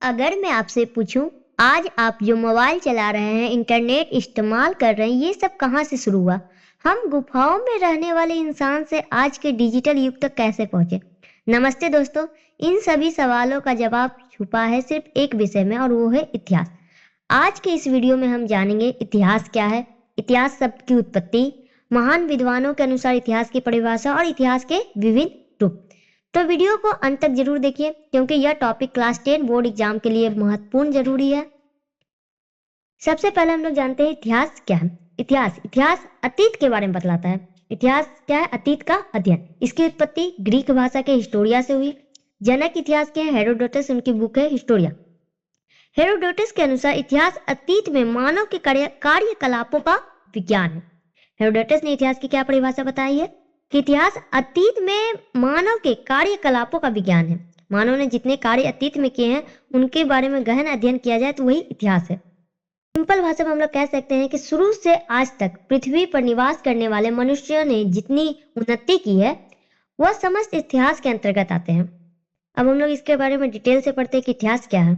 अगर मैं आपसे पूछूं, आज आप जो मोबाइल चला रहे हैं, इंटरनेट इस्तेमाल कर रहे हैं, ये सब कहाँ से शुरू हुआ? हम गुफाओं में रहने वाले इंसान से आज के डिजिटल युग तक कैसे पहुंचे? नमस्ते दोस्तों, इन सभी सवालों का जवाब छुपा है सिर्फ एक विषय में और वो है इतिहास। आज के इस वीडियो में हम जानेंगे इतिहास क्या है, इतिहास शब्द की उत्पत्ति, महान विद्वानों के अनुसार इतिहास की परिभाषा और इतिहास के विभिन्न रूप। तो वीडियो को अंत तक जरूर देखिए क्योंकि यह टॉपिक क्लास 10 बोर्ड एग्जाम के लिए महत्वपूर्ण जरूरी है। सबसे पहले हम लोग जानते हैं इतिहास क्या है। इतिहास अतीत के बारे में बतलाता है। इतिहास क्या है? अतीत का अध्ययन। इसकी उत्पत्ति ग्रीक भाषा के हिस्टोरिया से हुई। जनक इतिहास के हैं हेरोडोटस, उनकी बुक है हिस्टोरिया। हेरोडोटस के अनुसार इतिहास अतीत में मानव के कार्यकलापों का विज्ञान है। हेरोडोटस ने इतिहास की क्या परिभाषा बताई है कि इतिहास अतीत में मानव के कार्यकलापों का विज्ञान है। मानव ने जितने कार्य अतीत में किए हैं उनके बारे में गहन अध्ययन किया जाए तो वही इतिहास है। सिंपल भाषा में हम लोग कह सकते हैं कि शुरू से आज तक पृथ्वी पर निवास करने वाले मनुष्यों ने जितनी उन्नति की है वह समस्त इतिहास के अंतर्गत आते हैं। अब हम लोग इसके बारे में डिटेल से पढ़ते हैं कि इतिहास क्या है।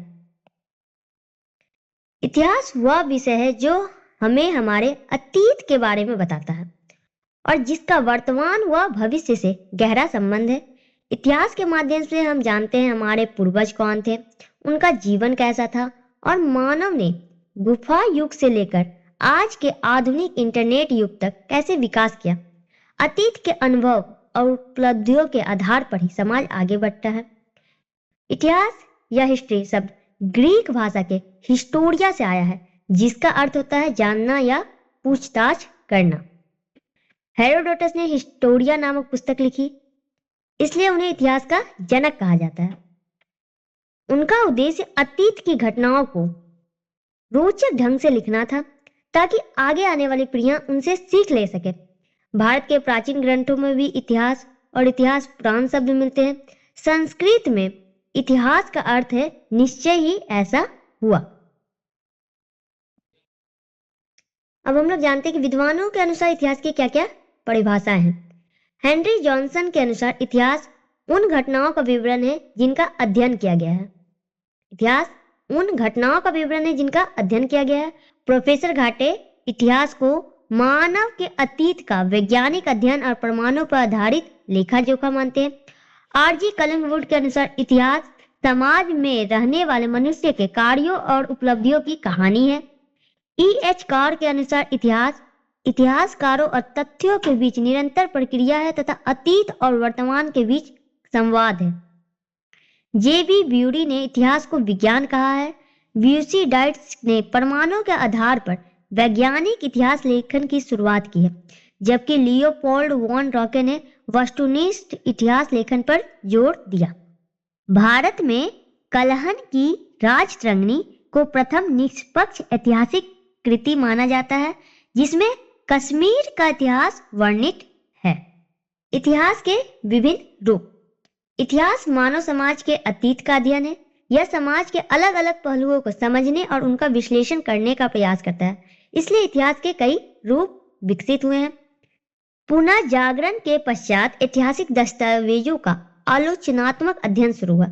इतिहास वह विषय है जो हमें हमारे अतीत के बारे में बताता है और जिसका वर्तमान व भविष्य से गहरा संबंध है। इतिहास के माध्यम से हम जानते हैं हमारे पूर्वज कौन थे, उनका जीवन कैसा था और मानव ने गुफा युग से लेकर आज के आधुनिक इंटरनेट युग तक कैसे विकास किया। अतीत के अनुभव और उपलब्धियों के आधार पर ही समाज आगे बढ़ता है। इतिहास या हिस्ट्री शब्द ग्रीक भाषा के हिस्टोरिया से आया है, जिसका अर्थ होता है जानना या पूछताछ करना। हेरोडोटस ने हिस्टोरिया नामक पुस्तक लिखी, इसलिए उन्हें इतिहास का जनक कहा जाता है। उनका उद्देश्य अतीत की घटनाओं को रोचक ढंग से लिखना था ताकि आगे आने वाली पीढ़ियां उनसे सीख ले सके। भारत के प्राचीन ग्रंथों में भी इतिहास और इतिहास पुराण शब्द मिलते हैं। संस्कृत में इतिहास का अर्थ है निश्चय ही ऐसा हुआ। अब हम लोग जानते हैं कि विद्वानों के अनुसार इतिहास की क्या क्या परिभाषाएं हैं। हेनरी जॉनसन के अनुसार इतिहास उन घटनाओं का विवरण है जिनका अध्ययन किया गया है। इतिहास उन घटनाओं का विवरण है जिनका अध्ययन किया गया है। प्रोफेसर घाटे इतिहास को मानव के अतीत का वैज्ञानिक अध्ययन और प्रमाणों पर आधारित लेखा जोखा मानते हैं। आरजी कलिंगवुड के अनुसार इतिहास समाज में रहने वाले मनुष्य के कार्यों और उपलब्धियों की कहानी है। E.H. कार के अनुसार इतिहास इतिहासकारों और तथ्यों के बीच निरंतर प्रक्रिया है तथा अतीत और वर्तमान के बीच संवाद है। J.B. ब्यूरी ने इतिहास को विज्ञान कहा है। व्यूसी डाइट्स ने परमाणु के आधार पर वैज्ञानिक इतिहास लेखन की शुरुआत की है, जबकि लियोपोल्ड वॉन रॉके ने वस्तुनिष्ठ इतिहास लेखन पर जोर दिया। भारत में कलहन की राजतरंगिणी को प्रथम निष्पक्ष ऐतिहासिक कृति माना जाता है जिसमें कश्मीर का इतिहास वर्णित है। इतिहास के विभिन्न रूप। इतिहास मानव समाज के अतीत का अध्ययन है। यह समाज के अलग अलग पहलुओं को समझने और उनका विश्लेषण करने का प्रयास करता है, इसलिए इतिहास के कई रूप विकसित हुए हैं। पुनः जागरण के पश्चात ऐतिहासिक दस्तावेजों का आलोचनात्मक अध्ययन शुरू हुआ,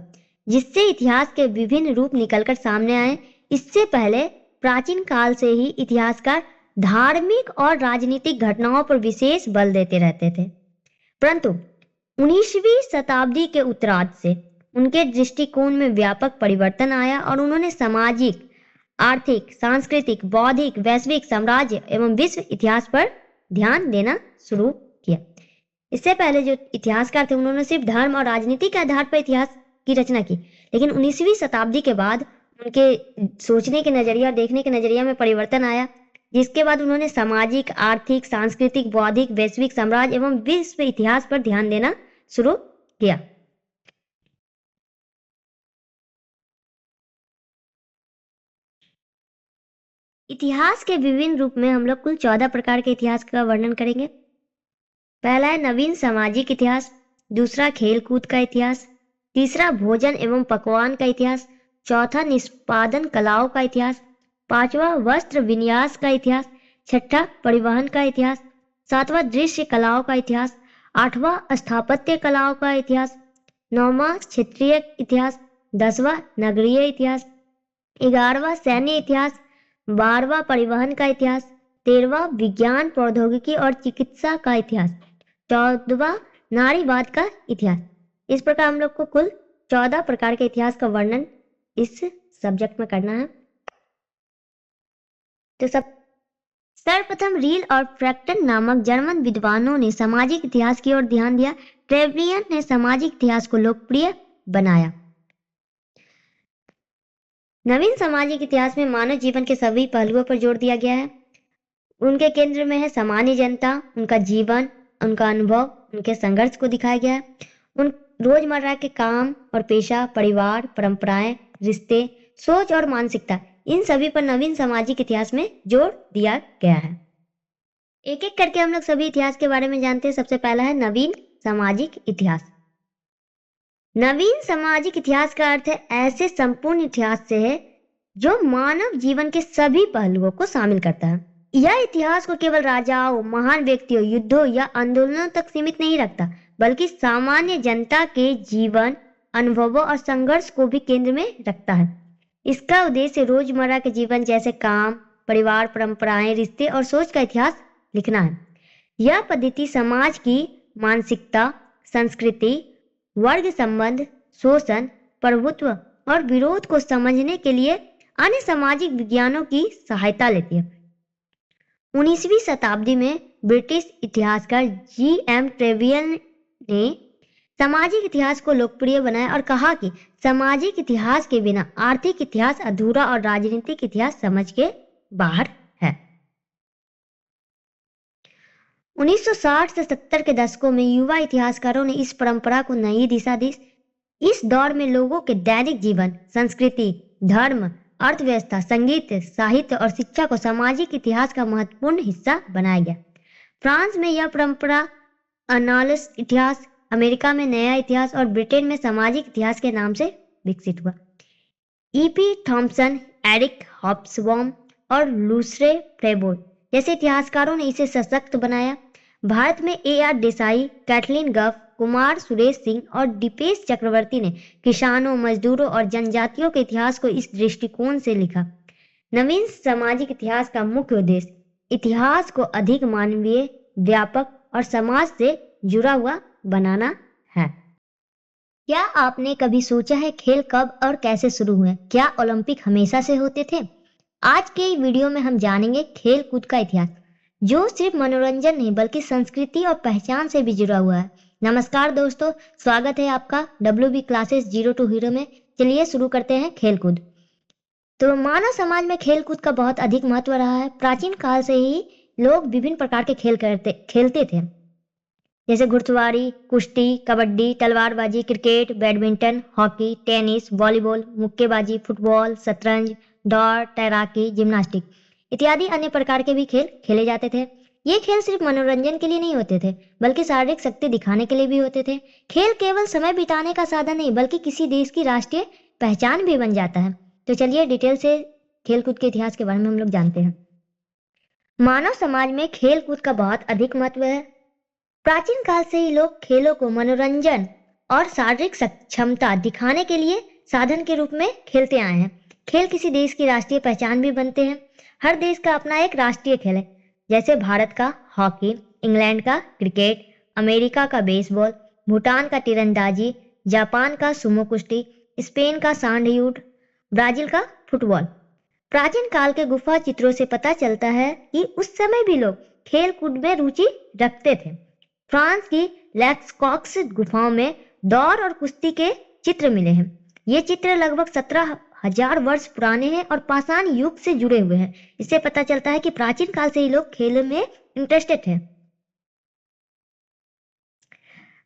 जिससे इतिहास के विभिन्न रूप निकलकर सामने आए। इससे पहले प्राचीन काल से ही इतिहासकार धार्मिक और राजनीतिक घटनाओं पर विशेष बल देते रहते थे, परंतु 19वीं शताब्दी के उत्तरार्ध से उनके दृष्टिकोण में व्यापक परिवर्तन आया और उन्होंने सामाजिक, आर्थिक, सांस्कृतिक, बौद्धिक, वैश्विक, साम्राज्य एवं विश्व इतिहास पर ध्यान देना शुरू किया। इससे पहले जो इतिहासकार थे उन्होंने सिर्फ धर्म और राजनीति के आधार पर इतिहास की रचना की, लेकिन 19वीं शताब्दी के बाद उनके सोचने के नजरिया, देखने के नजरिया में परिवर्तन आया, जिसके बाद उन्होंने सामाजिक, आर्थिक, सांस्कृतिक, बौद्धिक, वैश्विक, साम्राज्य एवं विश्व इतिहास पर ध्यान देना शुरू किया। इतिहास के विभिन्न रूप में हम लोग कुल 14 प्रकार के इतिहास का वर्णन करेंगे। पहला है नवीन सामाजिक इतिहास, दूसरा खेल कूद का इतिहास, तीसरा भोजन एवं पकवान का इतिहास, चौथा निष्पादन कलाओं का इतिहास, पांचवा वस्त्र विन्यास का इतिहास, छठा परिवहन का इतिहास, सातवां दृश्य कलाओं का इतिहास, आठवां स्थापत्य कलाओं का इतिहास, नौवां क्षेत्रीय इतिहास, 10वां नगरीय इतिहास, 11वां सैन्य इतिहास, 12वां परिवहन का इतिहास, 13वां विज्ञान प्रौद्योगिकी और चिकित्सा का इतिहास, 14वां नारीवाद का इतिहास। इस प्रकार हम लोग को कुल 14 प्रकार के इतिहास का वर्णन इस सब्जेक्ट में करना है। तो सर्वप्रथम रील और फ्रैक्टन नामक जर्मन विद्वानों ने सामाजिक इतिहास की ओर ध्यान दिया। ट्रेवलियन ने सामाजिक इतिहास को लोकप्रिय बनाया। नवीन सामाजिक इतिहास में मानव जीवन के सभी पहलुओं पर जोर दिया गया है। उनके केंद्र में है सामान्य जनता, उनका जीवन, उनका अनुभव, उनके संघर्ष को दिखाया गया है। उन रोजमर्रा के काम और पेशा, परिवार, परंपराएं, रिश्ते, सोच और मानसिकता, इन सभी पर नवीन सामाजिक इतिहास में जोर दिया गया है। एक एक करके हम लोग सभी इतिहास के बारे में जानते हैं। सबसे पहला है नवीन सामाजिक इतिहास। नवीन सामाजिक इतिहास का अर्थ है ऐसे संपूर्ण इतिहास से है जो मानव जीवन के सभी पहलुओं को शामिल करता है। यह इतिहास को केवल राजाओं, महान व्यक्तियों, युद्धों या आंदोलनों तक सीमित नहीं रखता, बल्कि सामान्य जनता के जीवन, अनुभवों और संघर्ष को भी केंद्र में रखता है। इसका उद्देश्य रोजमर्रा के जीवन जैसे काम, परिवार, परंपराएं, रिश्ते और सोच का इतिहास लिखना है। यह पद्धति समाज की मानसिकता, संस्कृति, वर्ग संबंध, शोषण, प्रभुत्व और विरोध को समझने के लिए अन्य सामाजिक विज्ञानों की सहायता लेती है। 19वीं शताब्दी में ब्रिटिश इतिहासकार जी.एम. ट्रेवियन ने सामाजिक इतिहास को लोकप्रिय बनाया और कहा कि सामाजिक इतिहास के बिना आर्थिक इतिहास अधूरा और राजनीतिक इतिहास समझ के बाहर है। 1960 से 70 के दशकों में युवा इतिहासकारों ने इस परंपरा को नई दिशा दी। इस दौर में लोगों के दैनिक जीवन, संस्कृति, धर्म, अर्थव्यवस्था, संगीत, साहित्य और शिक्षा को सामाजिक इतिहास का महत्वपूर्ण हिस्सा बनाया गया। फ्रांस में यह परंपरा अनालिस इतिहास, अमेरिका में नया इतिहास और ब्रिटेन में सामाजिक इतिहास के नाम से विकसित हुआ। ई.पी. थॉम्सन, एरिक हॉब्सबॉम और लूसरे प्रेबो जैसे इतिहासकारों ने इसे सशक्त बनाया। भारत में ए.आर. देसाई, कैथलीन गफ, कुमार सुरेश सिंह और दीपेश चक्रवर्ती ने किसानों, मजदूरों और जनजातियों के इतिहास को इस दृष्टिकोण से लिखा। नवीन सामाजिक इतिहास का मुख्य उद्देश्य इतिहास को अधिक मानवीय, व्यापक और समाज से जुड़ा हुआ बनाना है। क्या आपने कभी सोचा है खेल कब और कैसे शुरू हुए? क्या ओलंपिक हमेशा से होते थे? आज के वीडियो में हम जानेंगे खेल कूद का इतिहास, जो सिर्फ मनोरंजन नहीं बल्कि संस्कृति और पहचान से भी जुड़ा हुआ है। नमस्कार दोस्तों, स्वागत है आपका WB classes zero to hero में। चलिए शुरू करते हैं खेल कूद। तो मानव समाज में खेल कूद का बहुत अधिक महत्व रहा है। प्राचीन काल से ही लोग विभिन्न प्रकार के खेल खेलते थे, जैसे घुड़सवारी, कुश्ती, कबड्डी, तलवारबाजी, cricket, badminton, hockey, tennis, volleyball, मुक्केबाजी, फुटबॉल, शतरंज, दौड़, तैराकी, जिम्नास्टिक इत्यादि अन्य प्रकार के भी खेल खेले जाते थे। ये खेल सिर्फ मनोरंजन के लिए नहीं होते थे, बल्कि शारीरिक शक्ति दिखाने के लिए भी होते थे। खेल केवल समय बिताने का साधन नहीं, बल्कि किसी देश की राष्ट्रीय पहचान भी बन जाता है। तो चलिए डिटेल से खेलकूद के इतिहास के बारे में हम लोग जानते हैं। मानव समाज में खेल कूद का बहुत अधिक महत्व है। प्राचीन काल से ही लोग खेलों को मनोरंजन और शारीरिक क्षमता दिखाने के लिए साधन के रूप में खेलते आए हैं। खेल किसी देश की राष्ट्रीय पहचान भी बनते हैं। हर देश का अपना एक राष्ट्रीय खेल है, जैसे भारत का हॉकी, इंग्लैंड का क्रिकेट, अमेरिका का बेसबॉल, भूटान का तीरंदाजी, जापान का सुमो कुश्ती, स्पेन का सांडयूट, ब्राजील का फुटबॉल। प्राचीन काल के गुफा चित्रों से पता चलता है कि उस समय भी लोग खेल कूद में रुचि रखते थे। फ्रांस की लैक्सकॉक्स गुफाओं में दौड़ और कुश्ती के चित्र मिले हैं। ये चित्र लगभग 17,000 वर्ष पुराने हैं और पाषाण युग से जुड़े हुए हैं। इससे पता चलता है कि प्राचीन काल से ही लोग खेल में इंटरेस्टेड थे।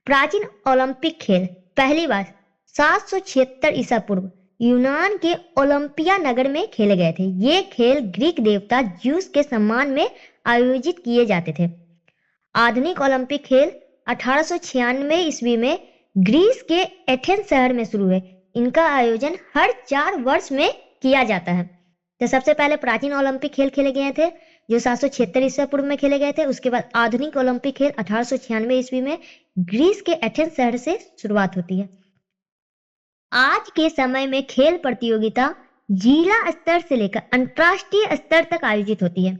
प्राचीन ओलंपिक खेल पहली बार 776 ईसा पूर्व यूनान के ओलंपिया नगर में खेले गए थे। ये खेल ग्रीक देवता ज्यूस के सम्मान में आयोजित किए जाते थे। आधुनिक ओलंपिक खेल 1896 ईस्वी में ग्रीस के एथेंस शहर में शुरू हुए। इनका आयोजन हर 4 वर्ष में किया जाता है। तो सबसे पहले प्राचीन ओलंपिक खेल खेले गए थे, जो 776 ईसा पूर्व में खेले गए थे। उसके बाद आधुनिक ओलंपिक खेल 1896 ईस्वी में ग्रीस के एथेंस शहर से शुरुआत होती है। आज के समय में खेल प्रतियोगिता जिला स्तर से लेकर अंतर्राष्ट्रीय स्तर तक आयोजित होती है।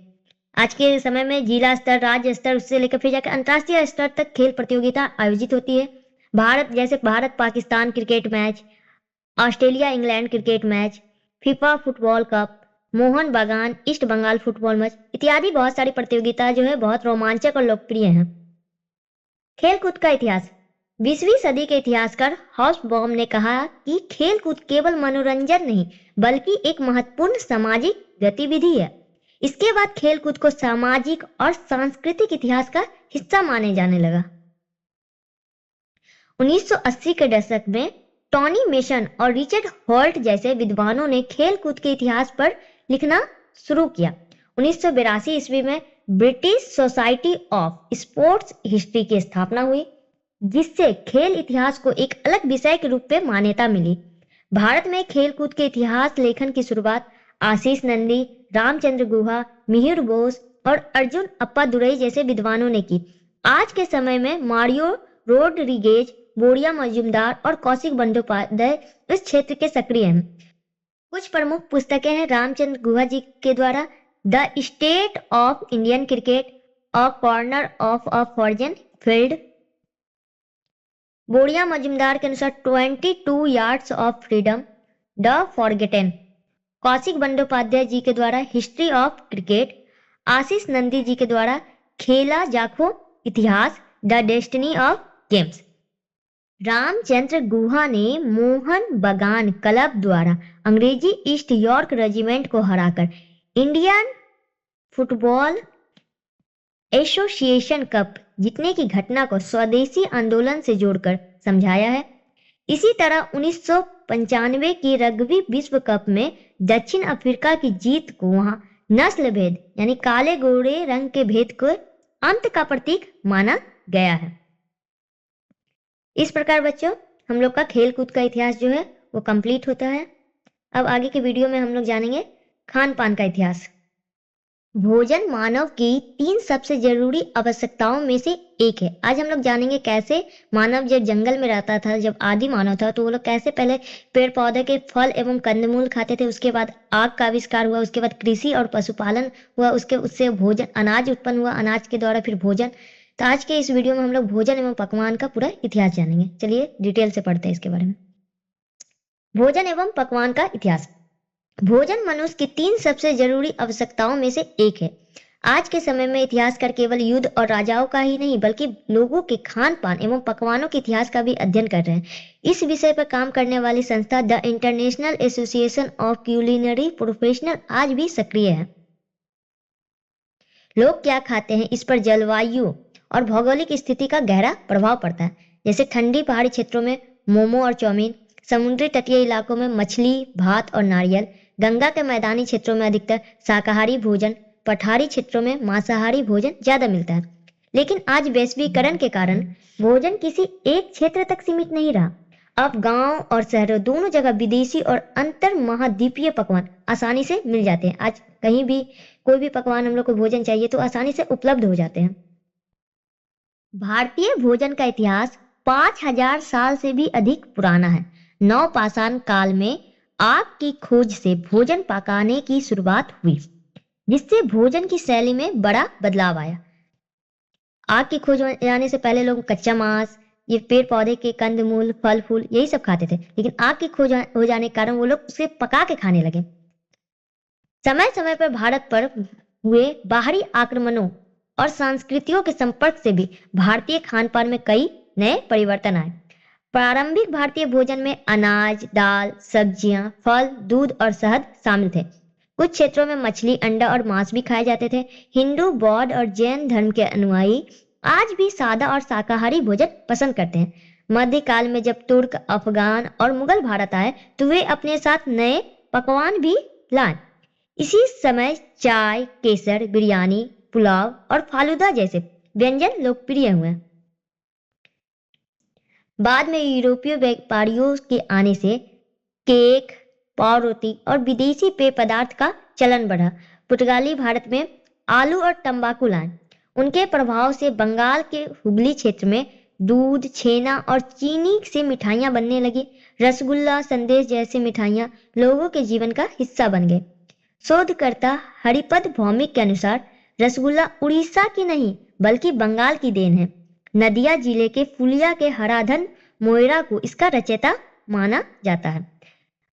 आज के समय में जिला स्तर, राज्य स्तर, उससे लेकर फिर जाकर अंतर्राष्ट्रीय स्तर तक खेल प्रतियोगिता आयोजित होती है। Bharat Pakistan cricket match, Australia England cricket match, FIFA football cup, Mohan बागान ईस्ट बंगाल फुटबॉल मैच इत्यादि बहुत सारी प्रतियोगिता जो है बहुत रोमांचक और लोकप्रिय हैं। खेलकूद का इतिहास। 20वीं सदी के इतिहासकार हॉब्सबॉम ने कहा कि खेलकूद केवल मनोरंजन नहीं बल्कि एक महत्वपूर्ण सामाजिक गतिविधि है। इसके बाद खेलकूद को सामाजिक और सांस्कृतिक इतिहास का हिस्सा माने जाने लगा। 1980 के दशक में टॉनी मेसन और रिचर्ड होल्ट जैसे विद्वानों ने खेलकूद के इतिहास पर लिखना शुरू किया। 1982 ईस्वी में British society of sports history की स्थापना हुई, जिससे खेल इतिहास को एक अलग विषय के रूप में मान्यता मिली। भारत में खेलकूद के इतिहास लेखन की शुरुआत आशीष नंदी, रामचंद्र गुहा, मिहिर बोस और अर्जुन अप्पादुरई जैसे विद्वानों ने की। आज के समय में मारियो रोड्रिगेज, बोरिया मजूमदार और कौशिक बंदोपाध्याय इस क्षेत्र के सक्रिय हैं। कुछ प्रमुख पुस्तकें हैं रामचंद्र गुहा जी के द्वारा the state of Indian cricket, a corner of a foreign field, Boria Majumdar के अनुसार 22 yards of freedom, the forgotten, Kaushik Bandyopadhyay ji के द्वारा history of cricket, Ashis Nandy ji के द्वारा Khela Jakhon Itihas, the destiny of games. Ramachandra Guha ने मोहन बगान क्लब द्वारा अंग्रेजी ईस्ट यॉर्क रेजिमेंट को हराकर इंडियन फुटबॉल एसोसिएशन कप जीतने की घटना को स्वदेशी आंदोलन से जोड़कर समझाया है। इसी तरह 1995 की रग्बी विश्व कप में दक्षिण अफ्रीका की जीत को वहां नस्ल भेद यानी काले गोरे रंग के भेद को अंत का प्रतीक माना गया है। इस प्रकार बच्चों हम लोग का खेल कूद का इतिहास जो है वो कंप्लीट होता है। अब आगे के वीडियो में हम लोग जानेंगे खान पान का इतिहास। भोजन मानव की 3 सबसे जरूरी आवश्यकताओं में से एक है। आज हम लोग जानेंगे कैसे मानव जब जंगल में रहता था, जब आदि मानव था, तो वो लोग कैसे पहले पेड़ पौधे के फल एवं कंदमूल खाते थे, उसके बाद आग का आविष्कार हुआ, उसके बाद कृषि और पशुपालन हुआ, उससे भोजन अनाज उत्पन्न हुआ, अनाज के द्वारा फिर भोजन। तो आज के इस वीडियो में हम लोग भोजन एवं पकवान का पूरा इतिहास जानेंगे। चलिए डिटेल से पढ़ते हैं इसके बारे में। भोजन एवं पकवान का इतिहास। भोजन मनुष्य की 3 सबसे जरूरी आवश्यकताओं में से एक है। आज के समय में इतिहासकार केवल युद्ध और राजाओं का ही नहीं बल्कि लोगों के खान पान एवं पकवानों के इतिहास का भी अध्ययन कर रहे हैं। इस विषय पर काम करने वाली संस्था the international association of culinary professional आज भी सक्रिय है। लोग क्या खाते हैं इस पर जलवायु और भौगोलिक स्थिति का गहरा प्रभाव पड़ता है। जैसे ठंडी पहाड़ी क्षेत्रों में मोमो और चाउमीन, समुद्री तटीय इलाकों में मछली, भात और नारियल, गंगा के मैदानी क्षेत्रों में अधिकतर शाकाहारी भोजन, पठारी क्षेत्रों में मांसाहारी भोजन ज्यादा मिलता है। लेकिन आज वैश्वीकरण के कारण भोजन किसी एक क्षेत्र तक सीमित नहीं रहा। अब गांव और शहरों दोनों जगह विदेशी और अंतर महाद्वीपीय पकवान आसानी से मिल जाते हैं। आज कहीं भी कोई भी पकवान हम लोग को भोजन चाहिए तो आसानी से उपलब्ध हो जाते हैं। भारतीय भोजन का इतिहास 5000 साल से भी अधिक पुराना है। नवपाषाण काल में आग की खोज से भोजन पकाने की शुरुआत हुई, जिससे भोजन की शैली में बड़ा बदलाव आया। आग की खोज जाने से पहले लोग कच्चा मांस, ये पेड़ पौधे के कंदमूल, फल फूल यही सब खाते थे, लेकिन आग की खोज हो जाने के कारण वो लोग उसे पका के खाने लगे। समय समय पर भारत पर हुए बाहरी आक्रमणों और संस्कृतियों के संपर्क से भी भारतीय खान पान में कई नए परिवर्तन आए। प्रारंभिक भारतीय भोजन में अनाज, दाल, सब्जियां, फल, दूध और शहद शामिल थे। कुछ क्षेत्रों में मछली, अंडा और मांस भी खाए जाते थे। हिंदू, बौद्ध और जैन धर्म के अनुयायी आज भी सादा और शाकाहारी भोजन पसंद करते हैं। मध्यकाल में जब तुर्क, अफगान और मुगल भारत आए तो वे अपने साथ नए पकवान भी लाए। इसी समय चाय, केसर, बिरयानी, पुलाव और फालूदा जैसे व्यंजन लोकप्रिय हुए। बाद में यूरोपीय व्यापारियों के आने से केक, पावरोटी और विदेशी पेय पदार्थ का चलन बढ़ा। पुर्तगाली भारत में आलू और तंबाकू लाए। उनके प्रभाव से बंगाल के हुगली क्षेत्र में दूध, छेना और चीनी से मिठाइयां बनने लगी। रसगुल्ला, संदेश जैसी मिठाइयाँ लोगों के जीवन का हिस्सा बन गए। शोधकर्ता हरिपद भौमिक के अनुसार रसगुल्ला उड़ीसा की नहीं बल्कि बंगाल की देन है। नदिया जिले के फुलिया के हराधन मोइरा को इसका रचयिता माना जाता है।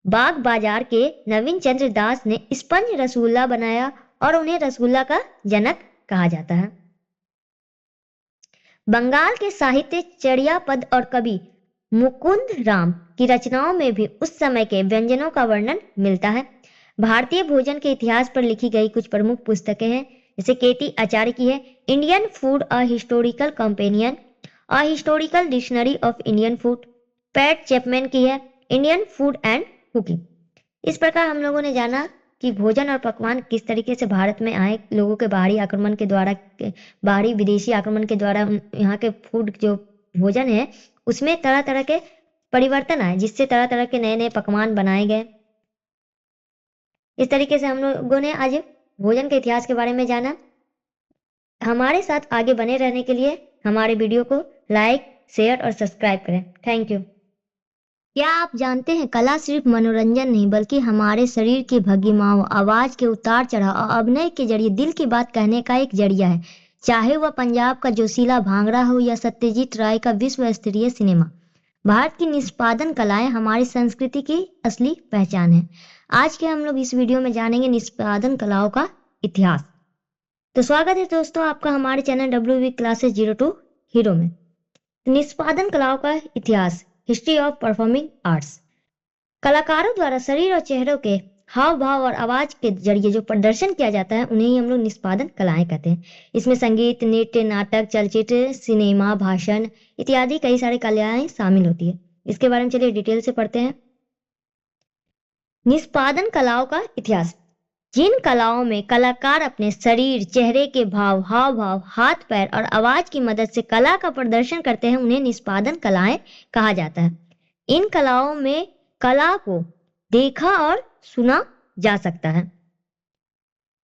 बाग बाजार के नवीन चंद्र दास ने स्पंज रसगुल्ला बनाया और उन्हें रसगुल्ला का जनक कहा जाता है। बंगाल के साहित्य चड़ियापद और कवि मुकुंद राम की रचनाओं में भी उस समय के व्यंजनों का वर्णन मिलता है। भारतीय भोजन के इतिहास पर लिखी गई कुछ प्रमुख पुस्तकें हैं, जैसे केटी आचार्य की है Indian food a historical companion, a historical dictionary of Indian food. PAT Chapman की है इंडियन फूड एंड कुकिंग। इस प्रकार हम लोगों ने जाना कि भोजन और पकवान किस तरीके से भारत में आए, लोगों के बाहरी आक्रमण के द्वारा, बाहरी विदेशी आक्रमण के द्वारा यहाँ के फूड जो भोजन है उसमें तरह तरह के परिवर्तन आए, जिससे तरह तरह के नए नए पकवान बनाए गए। इस तरीके से हम लोगों ने आज भोजन के इतिहास के बारे में जाना। हमारे साथ आगे बने रहने के लिए हमारे वीडियो को लाइक, शेयर और सब्सक्राइब करें। Thank you. क्या आप जानते हैं कला सिर्फ मनोरंजन नहीं बल्कि हमारे शरीर की भंगिमाओं, आवाज के उतार चढ़ाव और अभिनय के जरिए दिल की बात कहने का एक जरिया है। चाहे वह पंजाब का जोशीला भांगड़ा हो या सत्यजीत राय का विश्व स्तरीय सिनेमा, भारत की निष्पादन कलाएं हमारी संस्कृति की असली पहचान है। आज के हम लोग इस वीडियो में जानेंगे निष्पादन कलाओं का इतिहास। तो स्वागत है दोस्तों आपका हमारे चैनल WV क्लासेस 02 हीरो में। निष्पादन कलाओं का इतिहास, हिस्ट्री ऑफ परफॉर्मिंग आर्ट्स। कलाकारों द्वारा शरीर और चेहरों के हाव भाव और आवाज के जरिए जो प्रदर्शन किया जाता है उन्हें ही हम लोग निष्पादन कलाएं कहते हैं। इसमें संगीत, नृत्य, नाटक, चलचित्र, सिनेमा, भाषण इत्यादि कई सारी कलाएं शामिल होती है। इसके बारे में चलिए डिटेल से पढ़ते हैं। निष्पादन कलाओं का इतिहास। जिन कलाओं में कलाकार अपने शरीर, चेहरे के भाव, हाव भाव, हाथ पैर और आवाज की मदद से कला का प्रदर्शन करते हैं उन्हें निष्पादन कलाएं कहा जाता है। इन कलाओं में कला को देखा और सुना जा सकता है।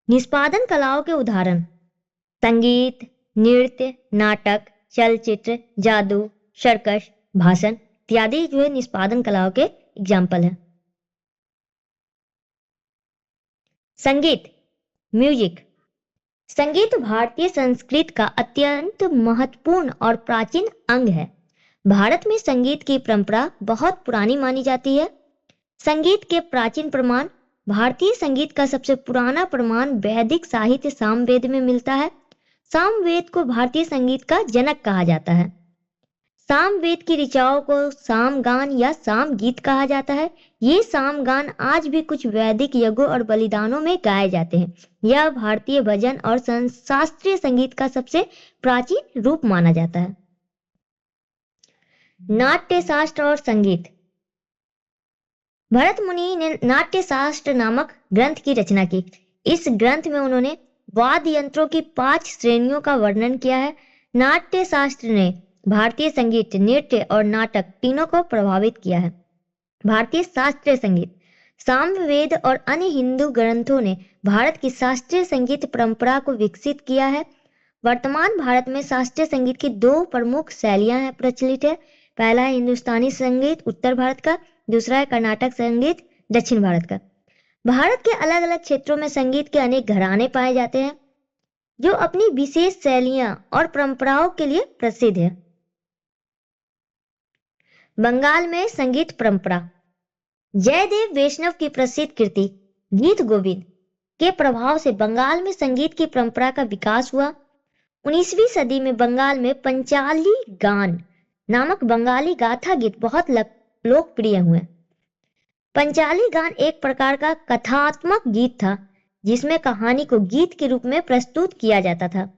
निष्पादन कलाओं के उदाहरण संगीत, नृत्य, नाटक, चलचित्र, जादू, सर्कस, भाषण इत्यादि जो है निष्पादन कलाओं के एग्जाम्पल है। संगीत, म्यूजिक। संगीत भारतीय संस्कृति का अत्यंत महत्वपूर्ण और प्राचीन अंग है। भारत में संगीत की परंपरा बहुत पुरानी मानी जाती है। संगीत के प्राचीन प्रमाण। भारतीय संगीत का सबसे पुराना प्रमाण वैदिक साहित्य सामवेद में मिलता है। सामवेद को भारतीय संगीत का जनक कहा जाता है। सामवेद की ऋचाओं को सामगान या सामगीत कहा जाता है। ये सामगान आज भी कुछ वैदिक यज्ञों और बलिदानों में गाए जाते हैं। यह भारतीय भजन और शास्त्रीय संगीत का सबसे प्राचीन रूप माना जाता है। नाट्य शास्त्र और संगीत। भरत मुनि ने नाट्य शास्त्र नामक ग्रंथ की रचना की। इस ग्रंथ में उन्होंने वाद्य यंत्रों की 5 श्रेणियों का वर्णन किया है। नाट्य शास्त्र ने भारतीय संगीत, नृत्य और नाटक तीनों को प्रभावित किया है। भारतीय शास्त्रीय संगीत। सामवेद और अन्य हिंदू ग्रंथों ने भारत की शास्त्रीय संगीत परंपरा को विकसित किया है। वर्तमान भारत में शास्त्रीय संगीत की 2 प्रमुख शैलियां हैं प्रचलित है। पहला है हिंदुस्तानी संगीत उत्तर भारत का, दूसरा है कर्नाटक संगीत दक्षिण भारत का। भारत के अलग अलग क्षेत्रों में संगीत के अनेक घराने पाए जाते हैं जो अपनी विशेष शैलियां और परंपराओं के लिए प्रसिद्ध है। बंगाल में संगीत परंपरा। जयदेव वैष्णव की प्रसिद्ध कृति गीत गोविंद के प्रभाव से बंगाल में संगीत की परंपरा का विकास हुआ। 19वीं सदी में बंगाल में पंचाली गान नामक बंगाली गाथा गीत बहुत लोकप्रिय हुए। पंचाली गान एक प्रकार का कथात्मक गीत था जिसमें कहानी को गीत के रूप में प्रस्तुत किया जाता था।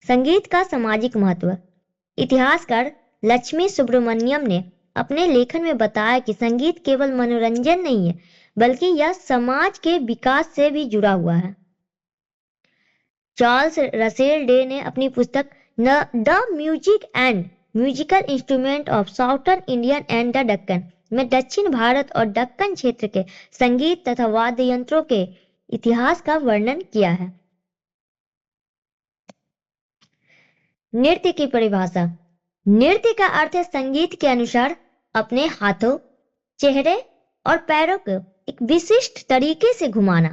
संगीत का सामाजिक महत्व। इतिहासकार लक्ष्मी सुब्रमण्यम ने अपने लेखन में बताया कि संगीत केवल मनोरंजन नहीं है बल्कि यह समाज के विकास से भी जुड़ा हुआ है। चार्ल्स रसेल डे ने अपनी पुस्तक the music and musical instrument of southern Indian and the Deccan में दक्षिण भारत और दक्कन क्षेत्र के संगीत तथा वाद्य यंत्रों के इतिहास का वर्णन किया है। नृत्य की परिभाषा। नृत्य का अर्थ है संगीत के अनुसार अपने हाथों, चेहरे और पैरों को एक विशिष्ट तरीके से घुमाना।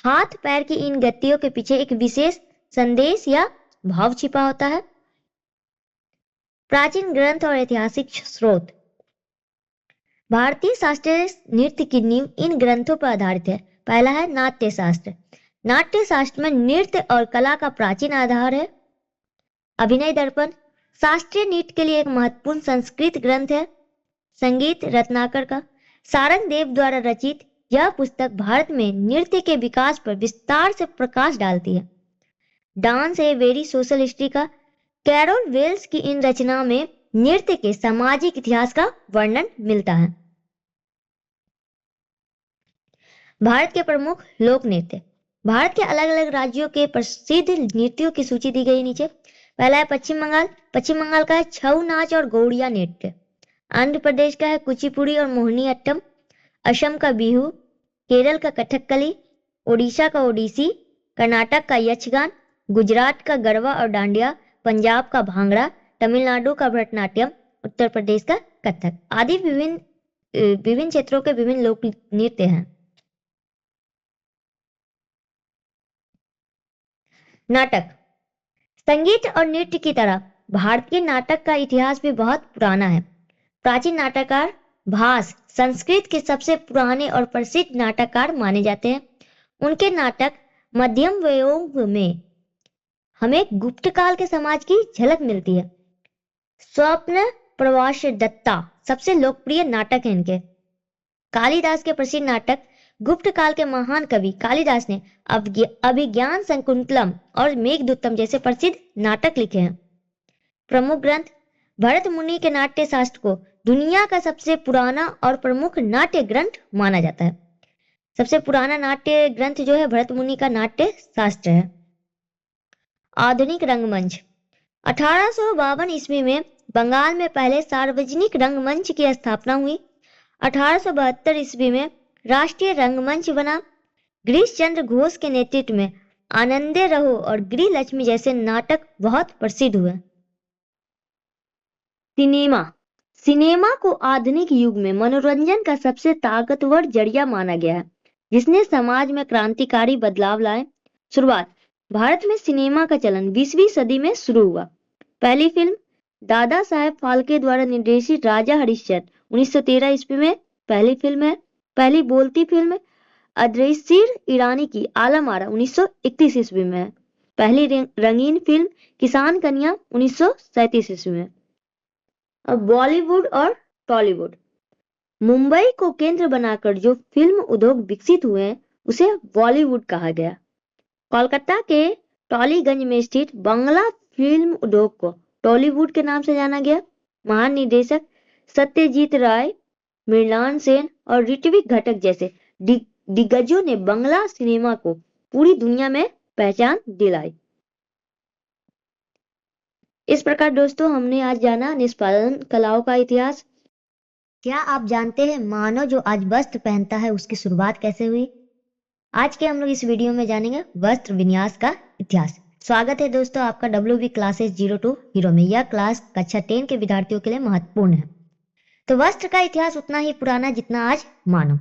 हाथ पैर की इन गतियों के पीछे एक विशेष संदेश या भाव छिपा होता है। प्राचीन ग्रंथ और ऐतिहासिक स्रोत। भारतीय शास्त्रीय नृत्य की नींव इन ग्रंथों पर आधारित है। पहला है नाट्य शास्त्र। नाट्य शास्त्र में नृत्य और कला का प्राचीन आधार है। अभिनय दर्पण शास्त्रीय नृत्य के लिए एक महत्वपूर्ण संस्कृत ग्रंथ है। संगीत रत्नाकर का सारंग देव द्वारा रचित यह पुस्तक भारत में नृत्य के विकास पर विस्तार से प्रकाश डालती है। Dance a very social history का कैरोल वेल्स की इन रचनाओं में नृत्य के सामाजिक इतिहास का वर्णन मिलता है। भारत के प्रमुख लोक नृत्य। भारत के अलग अलग राज्यों के प्रसिद्ध नृत्यों की सूची दी गई नीचे। पहला है पश्चिम बंगाल। पश्चिम बंगाल का है छऊ नाच और गौड़िया नृत्य। आंध्र प्रदेश का है कुचिपुड़ी और मोहिनी अट्टम। असम का बिहू। केरल का कथकली। ओडिशा का ओडिसी। कर्नाटक का यक्षगान। गुजरात का गरबा और डांडिया। पंजाब का भांगड़ा। तमिलनाडु का भरतनाट्यम। उत्तर प्रदेश का कथक आदि विभिन्न क्षेत्रों के विभिन्न लोक नृत्य हैं। नाटक। संगीत और नृत्य की तरह भारतीय नाटक का इतिहास भी बहुत पुराना है। प्राचीन नाटककार भास संस्कृत के सबसे पुराने और प्रसिद्ध नाटककार माने जाते हैं। उनके नाटक मध्यम युग में हमें गुप्त काल के समाज की झलक मिलती है। स्वप्न प्रवास दत्ता सबसे लोकप्रिय नाटक है इनके। कालिदास के प्रसिद्ध नाटक गुप्त काल के महान कवि कालिदास ने अभिज्ञान शकुंतलम और मेघदूतम जैसे प्रसिद्ध नाटक लिखे हैं। प्रमुख ग्रंथ। भरत मुनि के नाट्य शास्त्र को दुनिया का सबसे पुराना और प्रमुख नाट्य ग्रंथ माना जाता है। सबसे पुराना नाट्य ग्रंथ जो है भरत मुनि का नाट्य शास्त्र है। आधुनिक रंगमंच। 1852 ईस्वी में बंगाल में पहले सार्वजनिक रंगमंच की स्थापना हुई। 1872 ईस्वी में राष्ट्रीय रंगमंच बना। गिरीश चंद्र घोष के नेतृत्व में आनंदे रहो और गृह लक्ष्मी जैसे नाटक बहुत प्रसिद्ध हुए। सिनेमा। सिनेमा को आधुनिक युग में मनोरंजन का सबसे ताकतवर जरिया माना गया है, जिसने समाज में क्रांतिकारी बदलाव लाए। शुरुआत। भारत में सिनेमा का चलन 20वीं सदी में शुरू हुआ। पहली फिल्म दादा साहेब फाल्के द्वारा निर्देशित राजा हरिश्चंद्र 1913 ईस्वी में पहली फिल्म है। पहली बोलती फिल्म अदरसीर ईरानी की आलम आरा 1931 ईस्वी में है। पहली रंगीन फिल्म किसान कन्या 1937 ईस्वी में। अब बॉलीवुड और टॉलीवुड। मुंबई को केंद्र बनाकर जो फिल्म उद्योग विकसित हुए हैं उसे बॉलीवुड कहा गया। कोलकाता के टॉलीगंज में स्थित बांग्ला फिल्म उद्योग को टॉलीवुड के नाम से जाना गया। महान निर्देशक सत्यजीत राय, मृणाल सेन और ऋत्विक घटक जैसे दिग्गजों ने बांग्ला सिनेमा को पूरी दुनिया में पहचान दिलाई। इस प्रकार दोस्तों हमने आज जाना निष्पादन कलाओं का इतिहास। क्या आप जानते हैं मानव जो आज वस्त्र पहनता है उसकी शुरुआत कैसे हुई? आज के हम लोग इस वीडियो में जानेंगे वस्त्र विन्यास का इतिहास। स्वागत है दोस्तों आपका WB क्लासेस 02 हीरो में। यह क्लास कक्षा 10 के विद्यार्थियों के लिए महत्वपूर्ण है। तो वस्त्र का इतिहास उतना ही पुराना जितना आज मानव।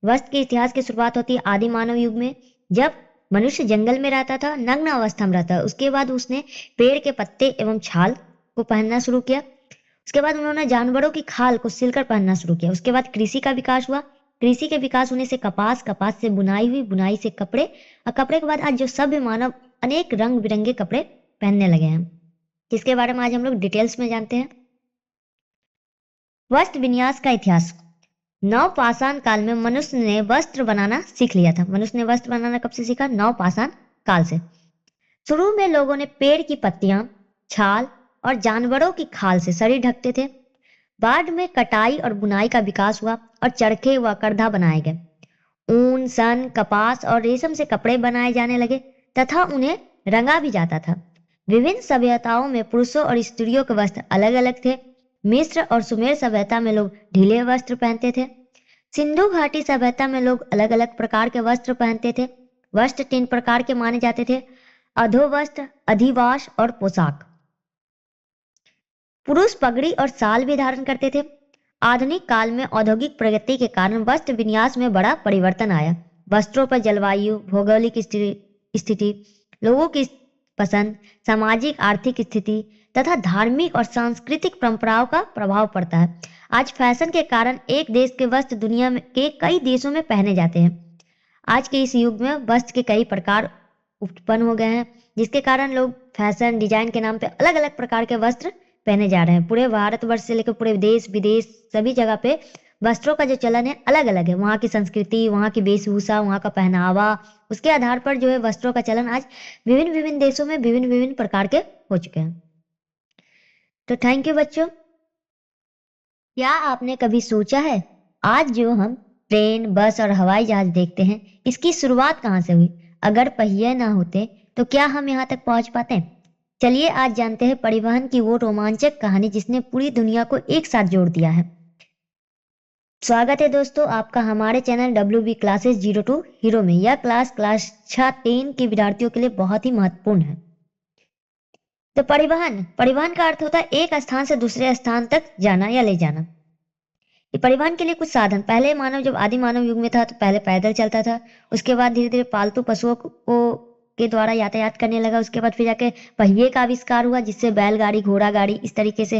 वस्त्र के इतिहास की शुरुआत होती है आदि मानव युग में, जब मनुष्य जंगल में रहता था, नग्न अवस्था में रहता। उसके बाद उसने पेड़ के पत्ते एवं छाल को पहनना शुरू किया। उसके बाद उन्होंने जानवरों की खाल को सिलकर पहनना शुरू किया। उसके बाद कृषि का विकास हुआ। कृषि के विकास होने से कपास, कपास से बुनाई हुई, बुनाई से कपड़े, और कपड़े के बाद आज जो सभ्य मानव अनेक रंग बिरंगे कपड़े पहनने लगे हैं, जिसके बारे में आज हम लोग डिटेल्स में जानते हैं। वस्त्र विन्यास का इतिहास। नवपाषाण काल में मनुष्य ने वस्त्र बनाना सीख लिया था। मनुष्य ने वस्त्र बनाना कब से सीखा? नवपाषाण काल से। शुरू में लोगों ने पेड़ की पत्तियां, छाल और जानवरों की खाल से शरीर ढकते थे। बाद में कटाई और बुनाई का विकास हुआ और चरखे व करधा बनाए गए। ऊन, सन, कपास और रेशम से कपड़े बनाए जाने लगे तथा उन्हें रंगा भी जाता था। विभिन्न सभ्यताओं में पुरुषों और स्त्रियों के वस्त्र अलग अलग थे। मिस्र और सुमेर सभ्यता में लोग ढीले वस्त्र पहनते थे। सिंधु घाटी सभ्यता में लोग अलग अलग प्रकार के वस्त्र पहनते थे। वस्त्र 3 प्रकार के माने जाते थे: अधोवस्त्र, अधिवास और पोशाक। पुरुष पगड़ी और शाल भी धारण करते थे। आधुनिक काल में औद्योगिक प्रगति के कारण वस्त्र विन्यास में बड़ा परिवर्तन आया। वस्त्रों पर जलवायु, भौगोलिक स्थिति, लोगों की पसंद, सामाजिक आर्थिक स्थिति तथा धार्मिक और सांस्कृतिक परंपराओं का प्रभाव पड़ता है। आज फैशन के कारण एक देश के वस्त्र दुनिया के कई देशों में पहने जाते हैं। आज के इस युग में वस्त्र के कई प्रकार उत्पन्न हो गए हैं, जिसके कारण लोग फैशन डिजाइन के नाम पे अलग अलग प्रकार के वस्त्र पहने जा रहे हैं। पूरे भारतवर्ष से लेकर पूरे देश विदेश सभी जगह पे वस्त्रों का जो चलन है अलग अलग है। वहाँ की संस्कृति, वहाँ की वेशभूषा, वहाँ का पहनावा, उसके आधार पर जो है वस्त्रों का चलन आज विभिन्न विभिन्न देशों में विभिन्न विभिन्न प्रकार के हो चुके हैं। तो थैंक यू बच्चों। क्या आपने कभी सोचा है आज जो हम ट्रेन, बस और हवाई जहाज देखते हैं, इसकी शुरुआत कहाँ से हुई? अगर पहिए ना होते तो क्या हम यहाँ तक पहुंच पाते? चलिए आज जानते हैं परिवहन की वो रोमांचक कहानी जिसने पूरी दुनिया को एक साथ जोड़ दिया है। स्वागत है दोस्तों आपका हमारे चैनल WB क्लासेस 02 हीरो में। यह क्लास 10 के विद्यार्थियों के लिए बहुत ही महत्वपूर्ण है। तो परिवहन का अर्थ होता है एक स्थान से दूसरे स्थान तक जाना या ले जाना। परिवहन के लिए कुछ साधन, पहले मानव जब आदि मानव युग में था तो पहले पैदल चलता था। उसके बाद धीरे धीरे पालतू पशुओं को के द्वारा यातायात करने लगा। उसके बाद फिर जाके पहिए का आविष्कार हुआ, जिससे बैलगाड़ी, घोड़ा गाड़ी, इस तरीके से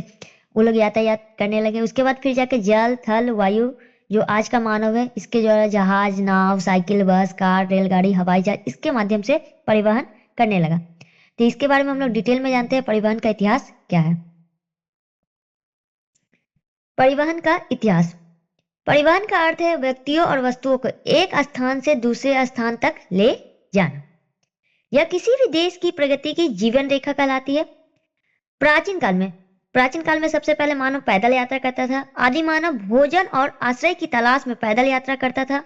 वो लोग यातायात करने लगे। उसके बाद फिर जाके जल, थल, वायु, जो आज का मानव है, इसके द्वारा जहाज, नाव, साइकिल, बस, कार, रेलगाड़ी, हवाई जहाज, इसके माध्यम से परिवहन करने लगा। तो इसके बारे में हम लोग डिटेल में जानते हैं परिवहन का इतिहास क्या है। परिवहन का इतिहास। परिवहन का अर्थ है व्यक्तियों और वस्तुओं को एक स्थान से दूसरे स्थान तक ले जाना। यह किसी भी देश की प्रगति की जीवन रेखा कहलाती है। प्राचीन काल में सबसे पहले मानव पैदल यात्रा करता था। आदि मानव भोजन और आश्रय की तलाश में पैदल यात्रा करता था।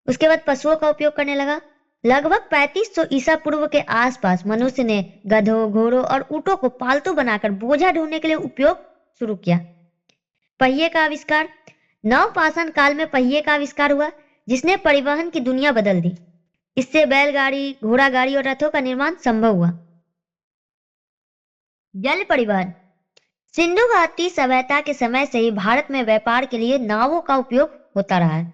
उसके बाद पशुओं का उपयोग करने लगा। लगभग 3500 ईसा पूर्व के आसपास मनुष्य ने गधों, घोड़ों और ऊंटों को पालतू बनाकर बोझा ढोने के लिए उपयोग शुरू किया। पहिए का आविष्कार। नवपाषाण काल में पहिए का आविष्कार हुआ, जिसने परिवहन की दुनिया बदल दी। इससे बैलगाड़ी, घोड़ा गाड़ी और रथों का निर्माण संभव हुआ। जल परिवहन। सिंधु घाटी सभ्यता के समय से ही भारत में व्यापार के लिए नावों का उपयोग होता रहा है।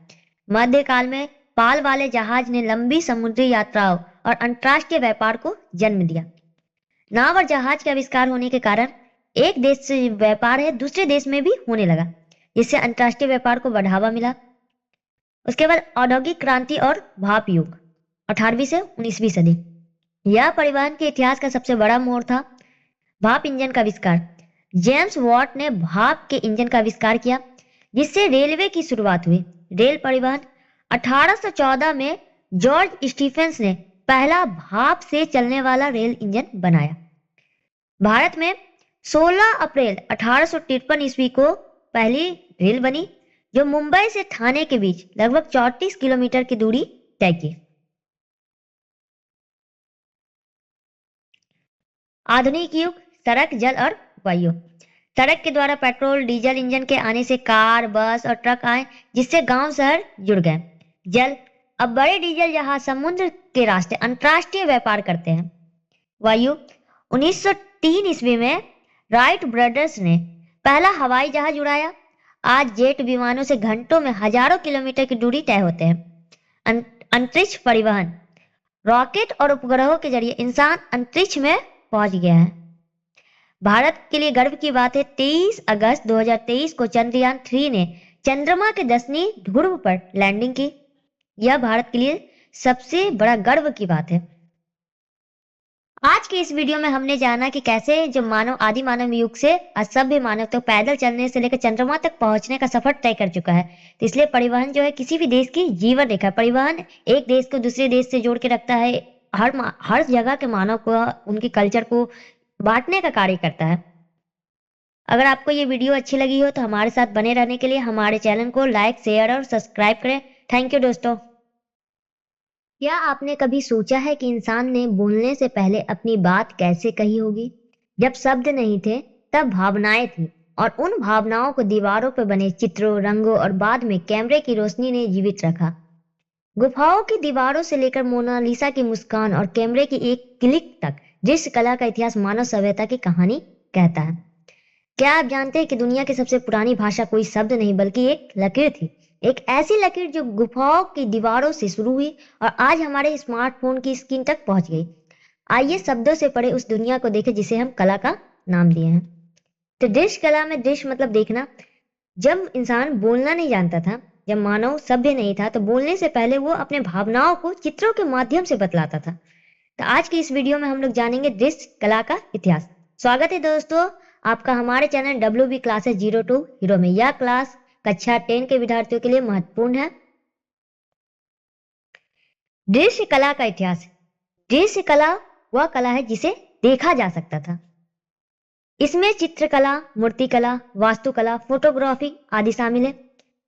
मध्यकाल में पाल वाले जहाज ने लंबी समुद्री यात्राओं और अंतर्राष्ट्रीय व्यापार को जन्म दिया। नाव और जहाज के आविष्कार होने के कारण एक देश से व्यापार है दूसरे देश में भी होने लगा, जिससे अंतर्राष्ट्रीय व्यापार को बढ़ावा मिला। उसके बाद औद्योगिक क्रांति और भाप युग 18वीं से 19वीं सदी। यह परिवहन के इतिहास का सबसे बड़ा मोड़ था। भाप इंजन का आविष्कार। जेम्स वॉट ने भाप के इंजन का आविष्कार किया, जिससे रेलवे की शुरुआत हुई। रेल परिवहन। 1814 में जॉर्ज स्टीफेंस ने पहला भाप से चलने वाला रेल इंजन बनाया। भारत में 16 अप्रैल 1853 ईस्वी को पहली रेल बनी, जो मुंबई से ठाणे के बीच लगभग 34 किलोमीटर की दूरी तय की। आधुनिक युग। सड़क, जल और वायु। सड़क के द्वारा पेट्रोल, डीजल इंजन के आने से कार, बस और ट्रक आए, जिससे गांव शहर जुड़ गए। जल। अब बड़े डीजल जहाज समुद्र के रास्ते अंतर्राष्ट्रीय व्यापार करते हैं। वायु। 1903 ईस्वी में राइट ब्रदर्स ने पहला हवाई जहाज उड़ाया। आज जेट विमानों से घंटों में हजारों किलोमीटर की दूरी तय होते हैं। अंतरिक्ष परिवहन। रॉकेट और उपग्रहों के जरिए इंसान अंतरिक्ष में पहुंच गया है। भारत के लिए गर्व की बात है, 23 अगस्त 2023 को चंद्रयान 3 ने चंद्रमा के 10वीं ध्रुव पर लैंडिंग की। यह भारत के लिए सबसे बड़ा गर्व की बात है। आज के इस वीडियो में हमने जाना कि कैसे जो मानव आदि मानव युग से असभ्य मानव तक पैदल चलने से लेकर चंद्रमा तक पहुंचने का सफर तय कर चुका है। तो इसलिए परिवहन जो है किसी भी देश की जीवन रेखा। परिवहन एक देश को दूसरे देश से जोड़ के रखता है। हर जगह के मानव को, उनके कल्चर को बांटने का कार्य करता है। अगर आपको ये वीडियो अच्छी लगी हो तो हमारे साथ बने रहने के लिए हमारे चैनल को लाइक, शेयर और सब्सक्राइब करें। थैंक यू दोस्तों। क्या आपने कभी सोचा है कि इंसान ने बोलने से पहले अपनी बात कैसे कही होगी? जब शब्द नहीं थे तब भावनाएं थी, और उन भावनाओं को दीवारों पर बने चित्रों, रंगों और बाद में कैमरे की रोशनी ने जीवित रखा। गुफाओं की दीवारों से लेकर मोनालिसा की मुस्कान और कैमरे की एक क्लिक तक दृश्य कला का इतिहास मानव सभ्यता की कहानी कहता है। क्या आप जानते हैं कि दुनिया की सबसे पुरानी भाषा कोई शब्द नहीं बल्कि एक लकीर थी। एक ऐसी लकीर जो गुफाओं की दीवारों से शुरू हुई और आज हमारे स्मार्टफोन की स्क्रीन तक पहुंच गई। आइए शब्दों से पढ़े उस दुनिया को देखें जिसे हम कला का नाम दिए हैं। तो दृश्य कला में दृश्य मतलब देखना। जब इंसान बोलना नहीं जानता था, जब मानव सभ्य नहीं था, तो बोलने से पहले वो अपने भावनाओं को चित्रों के माध्यम से बतलाता था। तो आज की इस वीडियो में हम लोग जानेंगे दृश्य कला का इतिहास। स्वागत है दोस्तों आपका हमारे चैनल WB क्लासेस 02 हीरो में। यह क्लास कक्षा 10 के विद्यार्थियों के लिए महत्वपूर्ण है। दृश्य कला का इतिहास। दृश्य कला वह कला है जिसे देखा जा सकता था। इसमें चित्रकला, मूर्तिकला, वास्तुकला, फोटोग्राफी आदि शामिल है।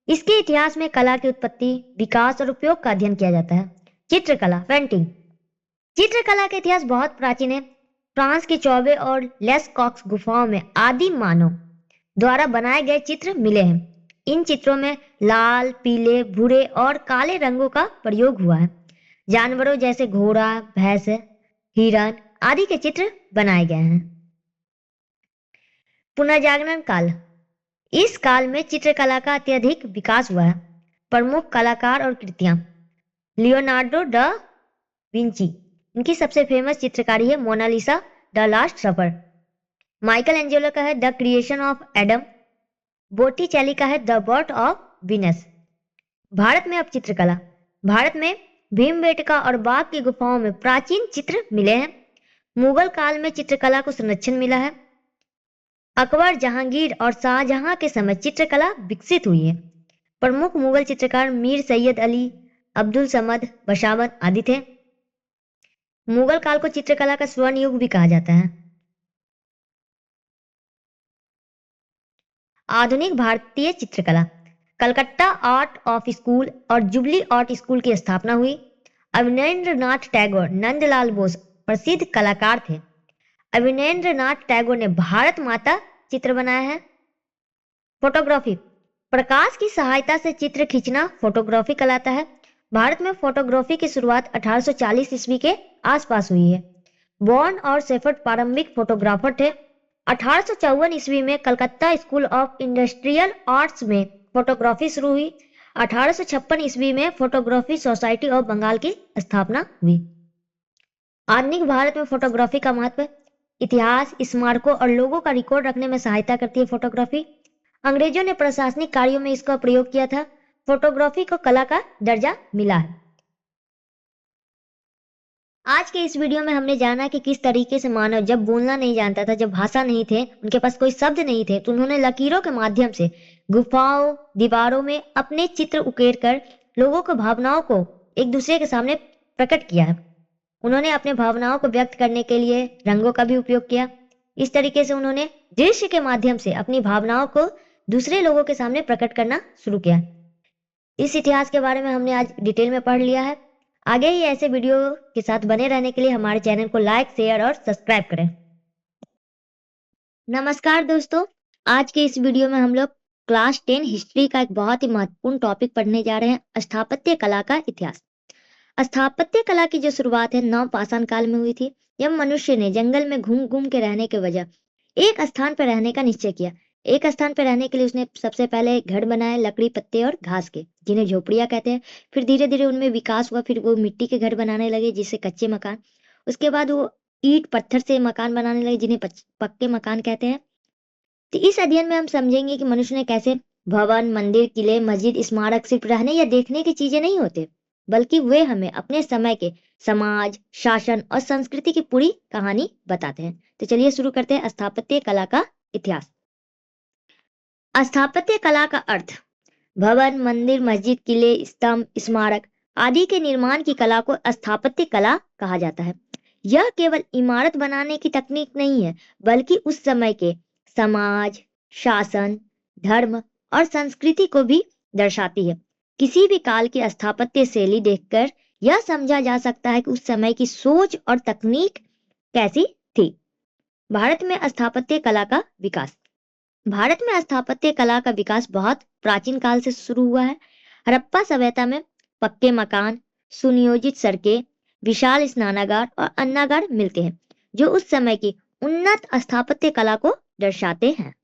इसके इतिहास में कला की उत्पत्ति, विकास और उपयोग का अध्ययन किया जाता है। चित्रकला, पेंटिंग। चित्रकला का इतिहास बहुत प्राचीन है। फ्रांस के चौबे और लेस्कॉक्स गुफाओं में आदिम मानव द्वारा बनाए गए चित्र मिले हैं। इन चित्रों में लाल, पीले, भूरे और काले रंगों का प्रयोग हुआ है। जानवरों जैसे घोड़ा, भैंस, हिरण आदि के चित्र बनाए गए हैं। पुनर्जागरण काल। इस काल में चित्रकला का अत्यधिक विकास हुआ है। प्रमुख कलाकार और कृतियां। लियोनार्डो दा विंची, इनकी सबसे फेमस चित्रकारी है Mona Lisa, The Last Supper. Michelangelo का है The Creation of Adam. Botticelli का है द बर्थ ऑफ वीनस। भारत में अब चित्रकला। भारत में भीमबेटका और बाघ की गुफाओं में प्राचीन चित्र मिले हैं। मुगल काल में चित्रकला को संरक्षण मिला है। अकबर, जहांगीर और शाहजहां के समय चित्रकला विकसित हुई है। प्रमुख मुगल चित्रकार मीर सैयद अली, अब्दुल समद, बशावत आदि थे। मुगल काल को चित्रकला का स्वर्ण युग भी कहा जाता है। आधुनिक भारतीय चित्रकला। कलकत्ता आर्ट ऑफ स्कूल और जुबली आर्ट स्कूल की स्थापना हुई। अवनींद्रनाथ टैगोर, नंदलाल बोस प्रसिद्ध कलाकार थे। अवनींद्रनाथ टैगोर ने भारत माता चित्र बनाया है। फोटोग्राफी। प्रकाश की सहायता से चित्र खींचना फोटोग्राफी कहलाता है। भारत में फोटोग्राफी की शुरुआत 1840 ईस्वी के आसपास हुई है। बॉर्न और सेफर्ड प्रारंभिक फोटोग्राफर थे। 1854 ईस्वी में Calcutta school of industrial arts में फोटोग्राफी शुरू हुई। 1856 ईस्वी में फोटोग्राफी सोसाइटी ऑफ बंगाल की स्थापना हुई। आधुनिक भारत में फोटोग्राफी का महत्व। इतिहास, स्मारकों और लोगों का रिकॉर्ड रखने में सहायता करती है फोटोग्राफी। अंग्रेजों ने प्रशासनिक कार्यों में इसका प्रयोग किया था। फोटोग्राफी को कला का दर्जा मिला है। आज के इस वीडियो में हमने जाना कि किस तरीके से मानव जब बोलना नहीं जानता था, जब भाषा नहीं थे, उनके पास कोई शब्द नहीं थे, तो उन्होंने लकीरों के माध्यम से गुफाओं, दीवारों में अपने चित्र उकेर कर लोगों को भावनाओं को एक दूसरे के सामने प्रकट किया है। उन्होंने अपने भावनाओं को व्यक्त करने के लिए रंगों का भी उपयोग किया। इस तरीके से उन्होंने दृश्य के माध्यम से अपनी भावनाओं को दूसरे लोगों के सामने प्रकट करना शुरू किया। इस इतिहास के बारे में हमने आज डिटेल में पढ़ लिया है। आगे ही ऐसे वीडियो के साथ बने रहने के लिए हमारे चैनल को लाइक, शेयर और सब्सक्राइब करें। नमस्कार दोस्तों, आज के इस वीडियो में हम लोग क्लास 10 हिस्ट्री का एक बहुत ही महत्वपूर्ण टॉपिक पढ़ने जा रहे हैं, स्थापत्य कला का इतिहास। स्थापत्य कला की जो शुरुआत है नवपाषाण काल में हुई थी, जब मनुष्य ने जंगल में घूम घूम के रहने के वजह एक स्थान पर रहने का निश्चय किया। एक स्थान पर रहने के लिए उसने सबसे पहले घर बनाए लकड़ी, पत्ते और घास के, जिन्हें झोपड़ियां कहते हैं। फिर धीरे धीरे उनमें विकास हुआ, फिर वो मिट्टी के घर बनाने लगे जिसे कच्चे मकान। उसके बाद वो ईंट पत्थर से मकान बनाने लगे जिन्हें पक्के मकान कहते हैं। तो इस अध्ययन में हम समझेंगे कि मनुष्य ने कैसे भवन, मंदिर, किले, मस्जिद, स्मारक सिर्फ रहने या देखने की चीजें नहीं होते, बल्कि वे हमें अपने समय के समाज, शासन और संस्कृति की पूरी कहानी बताते हैं। तो चलिए शुरू करते हैं स्थापत्य कला का इतिहास। स्थापत्य कला का अर्थ भवन, मंदिर, मस्जिद, किले, स्तंभ, स्मारक आदि के निर्माण की कला को स्थापत्य कला कहा जाता है। यह केवल इमारत बनाने की तकनीक नहीं है, बल्कि उस समय के समाज, शासन, धर्म और संस्कृति को भी दर्शाती है। किसी भी काल की स्थापत्य शैली देखकर यह समझा जा सकता है कि उस समय की सोच और तकनीक कैसी थी। भारत में स्थापत्य कला का विकास। भारत में स्थापत्य कला का विकास बहुत प्राचीन काल से शुरू हुआ है। हड़प्पा सभ्यता में पक्के मकान, सुनियोजित सड़कें, विशाल स्नानागार और अन्नागार मिलते हैं, जो उस समय की उन्नत स्थापत्य कला को दर्शाते हैं।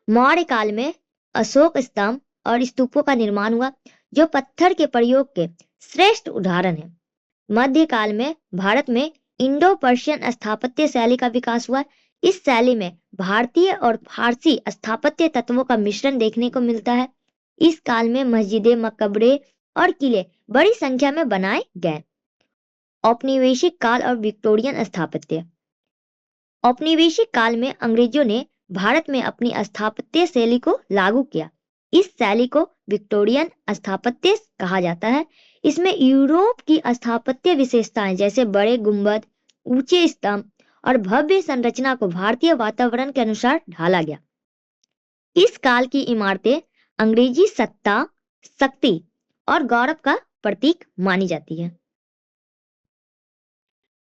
मौर्य काल में अशोक स्तंभ और स्तूपों का निर्माण हुआ, जो पत्थर के प्रयोग के श्रेष्ठ उदाहरण है। मध्यकाल में भारत में इंडो पर्शियन स्थापत्य शैली का विकास हुआ। इस शैली में भारतीय और फारसी स्थापत्य तत्वों का मिश्रण देखने को मिलता है। इस काल में मस्जिदें, मकबरे और किले बड़ी संख्या में बनाए गए। औपनिवेशिक काल और विक्टोरियन स्थापत्य। औपनिवेशिक काल में अंग्रेजों ने भारत में अपनी स्थापत्य शैली को लागू किया। इस शैली को विक्टोरियन स्थापत्य कहा जाता है। इसमें यूरोप की स्थापत्य विशेषताएं जैसे बड़े गुंबद, ऊंचे स्तंभ और भव्य संरचना को भारतीय वातावरण के अनुसार ढाला गया। इस काल की इमारतें अंग्रेजी सत्ता, शक्ति और गौरव का प्रतीक मानी जाती है।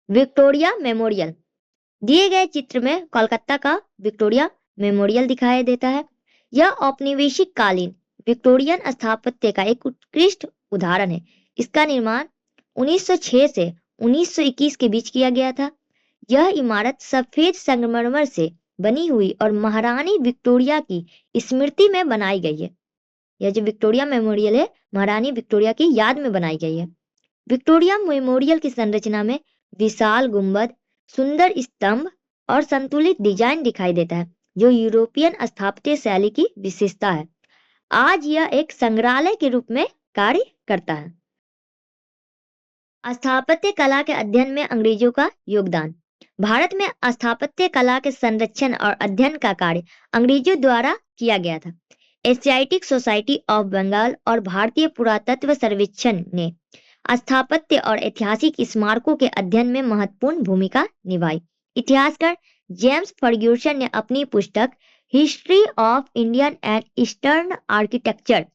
Victoria memorial. दिए गए चित्र में कोलकाता का विक्टोरिया मेमोरियल दिखाई देता है। यह औपनिवेशिक कालीन विक्टोरियन स्थापत्य का एक उत्कृष्ट उदाहरण है। इसका निर्माण 1906 से 1921 के बीच किया गया था। यह इमारत सफेद संगमरमर से बनी हुई और महारानी विक्टोरिया की स्मृति में बनाई गई है। यह जो विक्टोरिया मेमोरियल है, महारानी विक्टोरिया की याद में बनाई गई है। विक्टोरिया मेमोरियल की संरचना में विशाल गुंबद, सुंदर स्तंभ और संतुलित डिजाइन दिखाई देता है, जो यूरोपियन स्थापत्य शैली की विशेषता है। आज यह एक संग्रहालय के रूप में कार्य करता है। स्थापत्य कला के अध्ययन में अंग्रेजों का योगदान। भारत में स्थापत्य कला के संरक्षण और अध्ययन का कार्य अंग्रेजों द्वारा किया गया था। एशियाटिक सोसाइटी ऑफ बंगाल और भारतीय पुरातत्व सर्वेक्षण ने स्थापत्य और ऐतिहासिक स्मारकों के अध्ययन में महत्वपूर्ण भूमिका निभाई। इतिहासकार जेम्स फर्ग्यूसन ने अपनी पुस्तक history of Indian and eastern architecture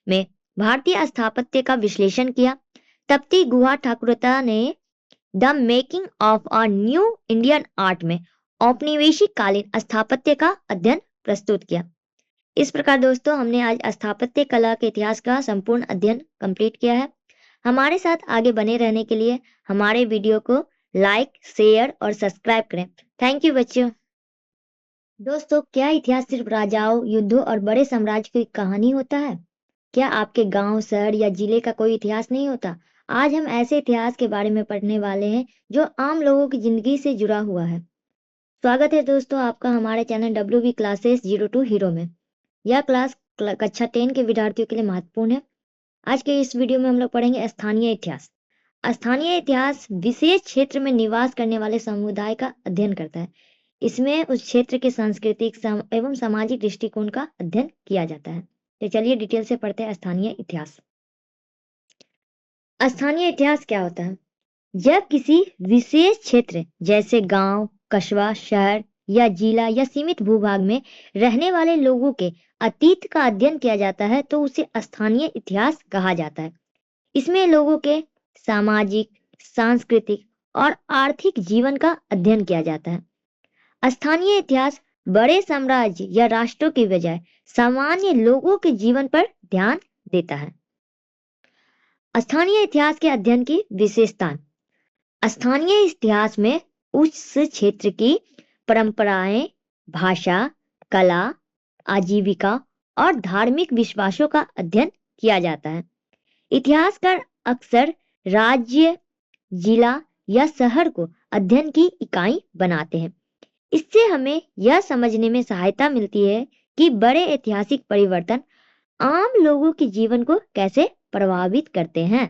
में भारतीय स्थापत्य का विश्लेषण किया। तप्ती गुहा ठाकुरता ने the making of a new Indian art में औपनिवेशिक कालीन स्थापत्य का अध्ययन प्रस्तुत किया। इस प्रकार दोस्तों, हमने आज स्थापत्य कला के इतिहास का संपूर्ण अध्ययन कंप्लीट किया है। हमारे साथ आगे बने रहने के लिए हमारे वीडियो को लाइक, शेयर और सब्सक्राइब करें। थैंक यू बच्चों। दोस्तों, क्या इतिहास सिर्फ राजाओं, युद्धों और बड़े साम्राज्य की कहानी होता है? क्या आपके गांव, शहर या जिले का कोई इतिहास नहीं होता? आज हम ऐसे इतिहास के बारे में पढ़ने वाले हैं जो आम लोगों की जिंदगी से जुड़ा हुआ है। स्वागत है दोस्तों आपका हमारे चैनल WB क्लासेस 02 हीरो में। यह क्लास कक्षा 10 के विद्यार्थियों के लिए महत्वपूर्ण है। आज के इस वीडियो में हम लोग पढ़ेंगे स्थानीय इतिहास। स्थानीय इतिहास विशेष क्षेत्र में निवास करने वाले समुदाय का अध्ययन करता है। इसमें उस क्षेत्र के सांस्कृतिक एवं सामाजिक दृष्टिकोण का अध्ययन किया जाता है। तो चलिए डिटेल से पढ़ते हैं स्थानीय इतिहास। स्थानीय इतिहास क्या होता है? जब किसी विशेष क्षेत्र जैसे गांव, कस्बा, शहर या जिला या सीमित भूभाग में रहने वाले लोगों के अतीत का अध्ययन किया जाता है तो उसे स्थानीय इतिहास कहा जाता है। इसमें लोगों के सामाजिक, सांस्कृतिक और आर्थिक जीवन का अध्ययन किया जाता है। स्थानीय इतिहास बड़े साम्राज्य या राष्ट्रों की बजाय सामान्य लोगों के जीवन पर ध्यान देता है। स्थानीय इतिहास के अध्ययन की विशेषताएं। स्थानीय इतिहास में उस क्षेत्र की परंपराएं, भाषा, कला, आजीविका और धार्मिक विश्वासों का अध्ययन किया जाता है। इतिहासकार अक्सर राज्य, जिला या शहर को अध्ययन की इकाई बनाते हैं। इससे हमें यह समझने में सहायता मिलती है कि बड़े ऐतिहासिक परिवर्तन आम लोगों के जीवन को कैसे प्रभावित करते हैं।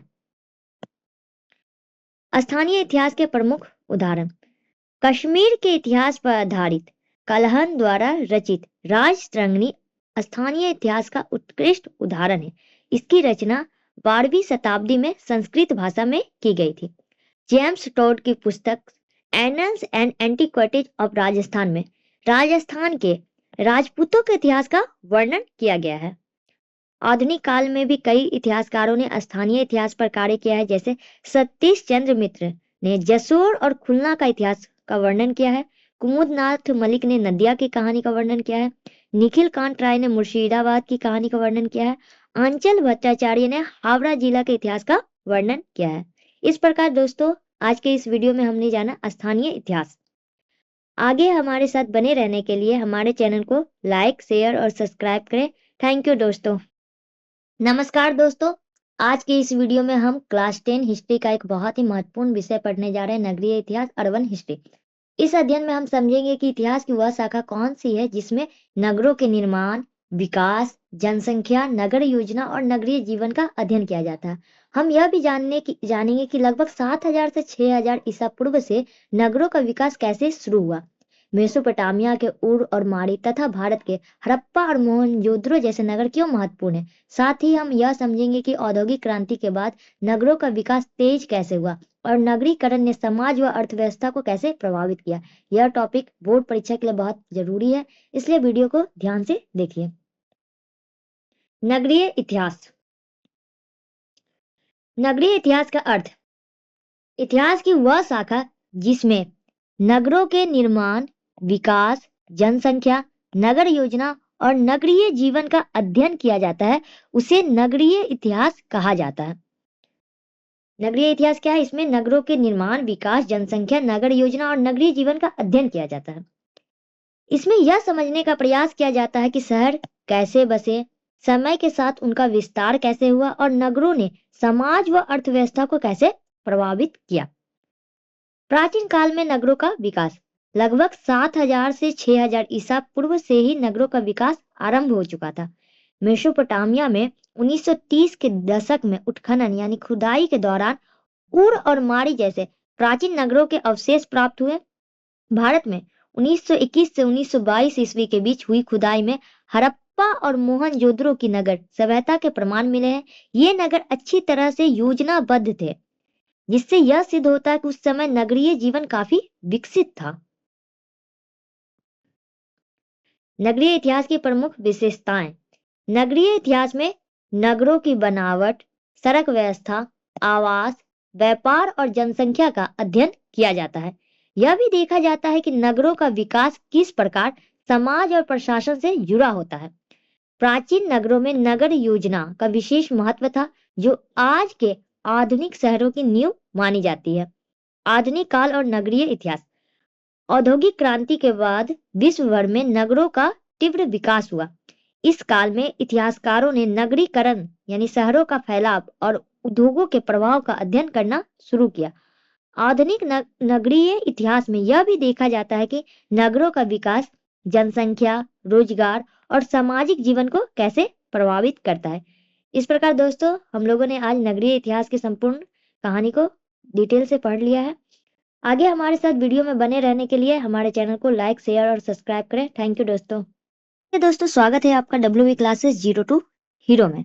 स्थानीय इतिहास के प्रमुख उदाहरण। कश्मीर के इतिहास पर आधारित कलहन द्वारा रचित राजतरंगिणी स्थानीय इतिहास का उत्कृष्ट उदाहरण है। इसकी रचना 12वीं शताब्दी में संस्कृत भाषा में की गई थी। जेम्स टोड की पुस्तक annuls and antiquities of Rajasthan में राजस्थान के राजपूतों के इतिहास का वर्णन किया गया है। आधुनिक काल में भी कई इतिहासकारों ने स्थानीय इतिहास पर कार्य किया है, जैसे सतीश चंद्र मित्र ने जसोर और खुलना का इतिहास का वर्णन किया है। कुमुदनाथ मलिक ने नदिया की कहानी का वर्णन किया है। निखिल कांत राय ने मुर्शिदाबाद की कहानी का वर्णन किया है। आंचल भट्टाचार्य ने हावड़ा जिला के इतिहास का वर्णन किया है। इस प्रकार दोस्तों, आज के इस वीडियो में हमने जाना स्थानीय इतिहास। आगे हमारे साथ बने रहने के लिए हमारे चैनल को लाइक, शेयर और सब्सक्राइब करें। थैंक यू दोस्तों। नमस्कार दोस्तों, आज के इस वीडियो में हम क्लास 10 हिस्ट्री का एक बहुत ही महत्वपूर्ण विषय पढ़ने जा रहे हैं, नगरीय इतिहास, अर्बन हिस्ट्री। इस अध्ययन में हम समझेंगे कि इतिहास की वह शाखा कौन सी है जिसमें नगरों के निर्माण, विकास, जनसंख्या, नगर योजना और नगरीय जीवन का अध्ययन किया जाता है। हम यह भी जानेंगे कि लगभग 7000 से 6000 ईसा पूर्व से नगरों का विकास कैसे शुरू हुआ। मेसोपोटामिया के उर और मारी तथा भारत के हड़प्पा और मोहनजोदड़ो जैसे नगर क्यों महत्वपूर्ण है। साथ ही हम यह समझेंगे कि औद्योगिक क्रांति के बाद नगरों का विकास तेज कैसे हुआ और नगरीकरण ने समाज व अर्थव्यवस्था को कैसे प्रभावित किया। यह टॉपिक बोर्ड परीक्षा के लिए बहुत जरूरी है, इसलिए वीडियो को ध्यान से देखिए। नगरीय इतिहास। नगरीय इतिहास का अर्थ इतिहास की वह शाखा जिसमें नगरों के निर्माण, विकास, जनसंख्या, नगर योजना और नगरीय जीवन का अध्ययन किया जाता है, उसे नगरीय इतिहास कहा जाता है। नगरीय इतिहास क्या है? इसमें नगरों के निर्माण, विकास, जनसंख्या, नगर योजना और नगरीय जीवन का अध्ययन किया जाता है। इसमें यह समझने का प्रयास किया जाता है कि शहर कैसे बसे, समय के साथ उनका विस्तार कैसे हुआ और नगरों ने समाज व अर्थव्यवस्था को कैसे प्रभावित किया। प्राचीन काल में नगरों का विकास। लगभग 7000 से 6000 ईसा पूर्व से ही नगरों का विकास आरंभ हो चुका था। मेसोपोटामिया में 1930 के दशक में उत्खनन यानी खुदाई के दौरान उर और मारी जैसे प्राचीन नगरों के अवशेष प्राप्त हुए। भारत में 1921 से 1922 ईस्वी के बीच हुई खुदाई में हड़प्पा और मोहनजोदड़ो की नगर सभ्यता के प्रमाण मिले हैं। ये नगर अच्छी तरह से योजनाबद्ध थे, जिससे यह सिद्ध होता है कि उस समय नगरीय जीवन काफी विकसित था। नगरीय इतिहास की प्रमुख विशेषताएं। नगरीय इतिहास में नगरों की बनावट, सड़क व्यवस्था, आवास, व्यापार और जनसंख्या का अध्ययन किया जाता है। यह भी देखा जाता है कि नगरों का विकास किस प्रकार समाज और प्रशासन से जुड़ा होता है। प्राचीन नगरों में नगर योजना का विशेष महत्व था, जो आज के आधुनिक शहरों की नींव मानी जाती है। आधुनिक काल और नगरीय इतिहास। औद्योगिक क्रांति के बाद विश्व भर में नगरों का तीव्र विकास हुआ। इस काल में इतिहासकारों ने नगरीकरण यानी शहरों का फैलाव और उद्योगों के प्रभाव का अध्ययन करना शुरू किया। आधुनिक नगरीय इतिहास में यह भी देखा जाता है कि नगरों का विकास जनसंख्या, रोजगार और सामाजिक जीवन को कैसे प्रभावित करता है। इस प्रकार दोस्तों, हम लोगों ने आज नगरीय इतिहास की संपूर्ण कहानी को डिटेल से पढ़ लिया है। आगे हमारे साथ वीडियो में बने रहने के लिए हमारे चैनल को लाइक, शेयर और सब्सक्राइब करें। थैंक यू दोस्तों। दोस्तों, स्वागत है आपका WV क्लासेस 02 हीरो में।